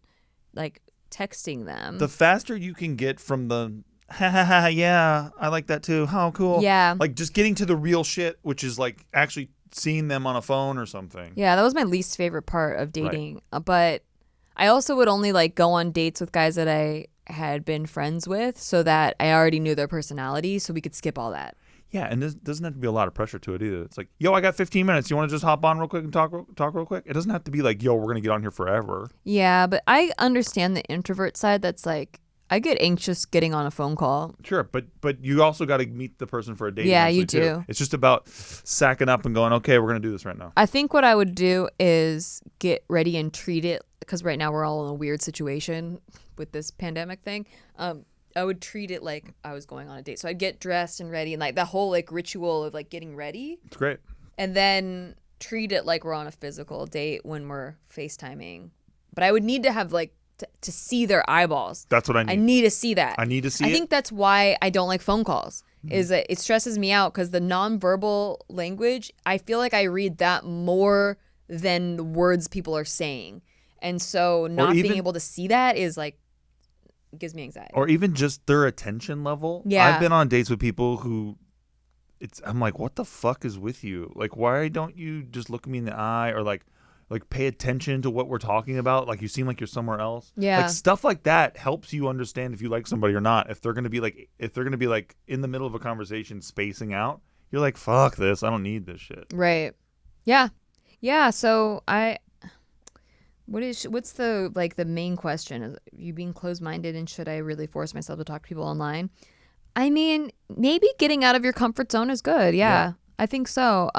Speaker 1: like texting them.
Speaker 2: The faster you can get from the ha ha ha, yeah, I like that too. How cool.
Speaker 1: Yeah.
Speaker 2: Like just getting to the real shit, which is like actually seeing them on a phone or something.
Speaker 1: Yeah, that was my least favorite part of dating. Right. But I also would only like go on dates with guys that I had been friends with so that I already knew their personality so we could skip all that.
Speaker 2: Yeah, and there doesn't have to be a lot of pressure to it either. It's like, yo, I got 15 minutes. You want to just hop on real quick and talk real quick? It doesn't have to be like, yo, we're going to get on here forever.
Speaker 1: Yeah, but I understand the introvert side that's like, I get anxious getting on a phone call.
Speaker 2: Sure, but you also got to meet the person for a date.
Speaker 1: Yeah, you do.
Speaker 2: Too. It's just about sacking up and going, okay, we're going to do this right now.
Speaker 1: I think what I would do is get ready and treat it, because right now we're all in a weird situation with this pandemic thing. I would treat it like I was going on a date. So I'd get dressed and ready and like the whole like ritual of like getting ready.
Speaker 2: It's great.
Speaker 1: And then treat it like we're on a physical date when we're FaceTiming. But I would need to have like to see their eyeballs.
Speaker 2: That's what I need.
Speaker 1: I need to see that.
Speaker 2: I need to see it.
Speaker 1: I think that's why I don't like phone calls. Is that it stresses me out because the nonverbal language, I feel like I read that more than the words people are saying. And so not being able to see that is like, gives me anxiety.
Speaker 2: Or even just their attention level.
Speaker 1: Yeah.
Speaker 2: I've been on dates with people who I'm like, what the fuck is with you? Like, why don't you just look me in the eye or like pay attention to what we're talking about? Like, you seem like you're somewhere else.
Speaker 1: Yeah.
Speaker 2: Like stuff like that helps you understand if you like somebody or not. If they're going to be like in the middle of a conversation spacing out, you're like, fuck this. I don't need this shit.
Speaker 1: Right. Yeah. Yeah. So what's the main question? Is you being closed-minded, and should I really force myself to talk to people online? I mean, maybe getting out of your comfort zone is good. Yeah. I think so.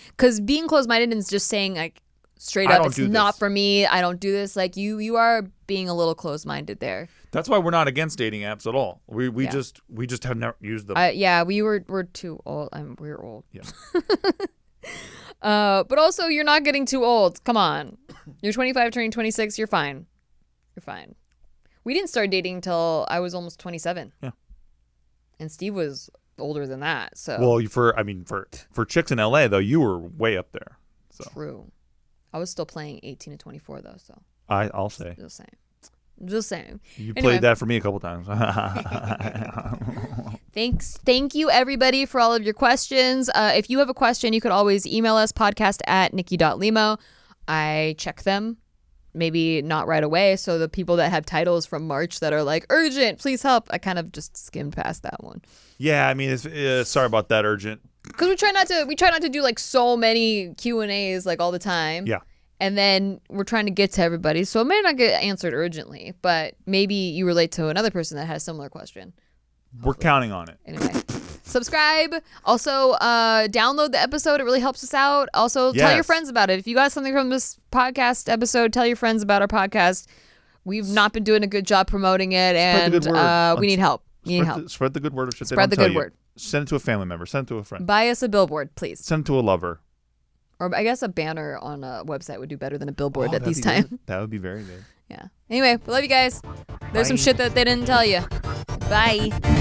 Speaker 1: Because being closed-minded is just saying like straight up, it's not for me. I don't do this. Like you are being a little closed-minded there.
Speaker 2: That's why we're not against dating apps at all. We just have never used them.
Speaker 1: We're too old. We're old.
Speaker 2: Yeah.
Speaker 1: But also you're not getting too old. Come on. You're 25, turning 26. You're fine. You're fine. We didn't start dating until I was almost 27.
Speaker 2: Yeah.
Speaker 1: And Steve was older than that. So.
Speaker 2: Well, for chicks in LA though, you were way up there. So.
Speaker 1: True. I was still playing 18 to 24 though. So.
Speaker 2: I'll say.
Speaker 1: Just saying.
Speaker 2: You played that for me a couple times.
Speaker 1: Thanks. Thank you, everybody, for all of your questions. If you have a question, you could always email us, podcast@nikki.limo. I check them, maybe not right away. So the people that have titles from March that are like, urgent, please help, I kind of just skimmed past that one.
Speaker 2: Yeah, I mean, it's, sorry about that, urgent.
Speaker 1: Because we try not to do like so many Q&As like all the time.
Speaker 2: Yeah.
Speaker 1: And then we're trying to get to everybody. So it may not get answered urgently, but maybe you relate to another person that has a similar question.
Speaker 2: We're counting on it.
Speaker 1: Anyway, subscribe. Also, download the episode. It really helps us out. Also, tell your friends about it. If you got something from this podcast episode, tell your friends about our podcast. We've not been doing a good job promoting it,
Speaker 2: Spread the
Speaker 1: and
Speaker 2: good word.
Speaker 1: we need help. You need help.
Speaker 2: Spread the good word of shit they
Speaker 1: Spread
Speaker 2: don't
Speaker 1: the
Speaker 2: tell
Speaker 1: good
Speaker 2: you.
Speaker 1: word.
Speaker 2: Send it to a family member. Send it to a friend.
Speaker 1: Buy us a billboard, please.
Speaker 2: Send it to a lover.
Speaker 1: Or I guess a banner on a website would do better than a billboard at
Speaker 2: that'd
Speaker 1: these
Speaker 2: be
Speaker 1: times.
Speaker 2: good. That would be very good.
Speaker 1: Yeah. Anyway, we love you guys. There's some
Speaker 2: Bye.
Speaker 1: shit that they didn't tell you. Bye.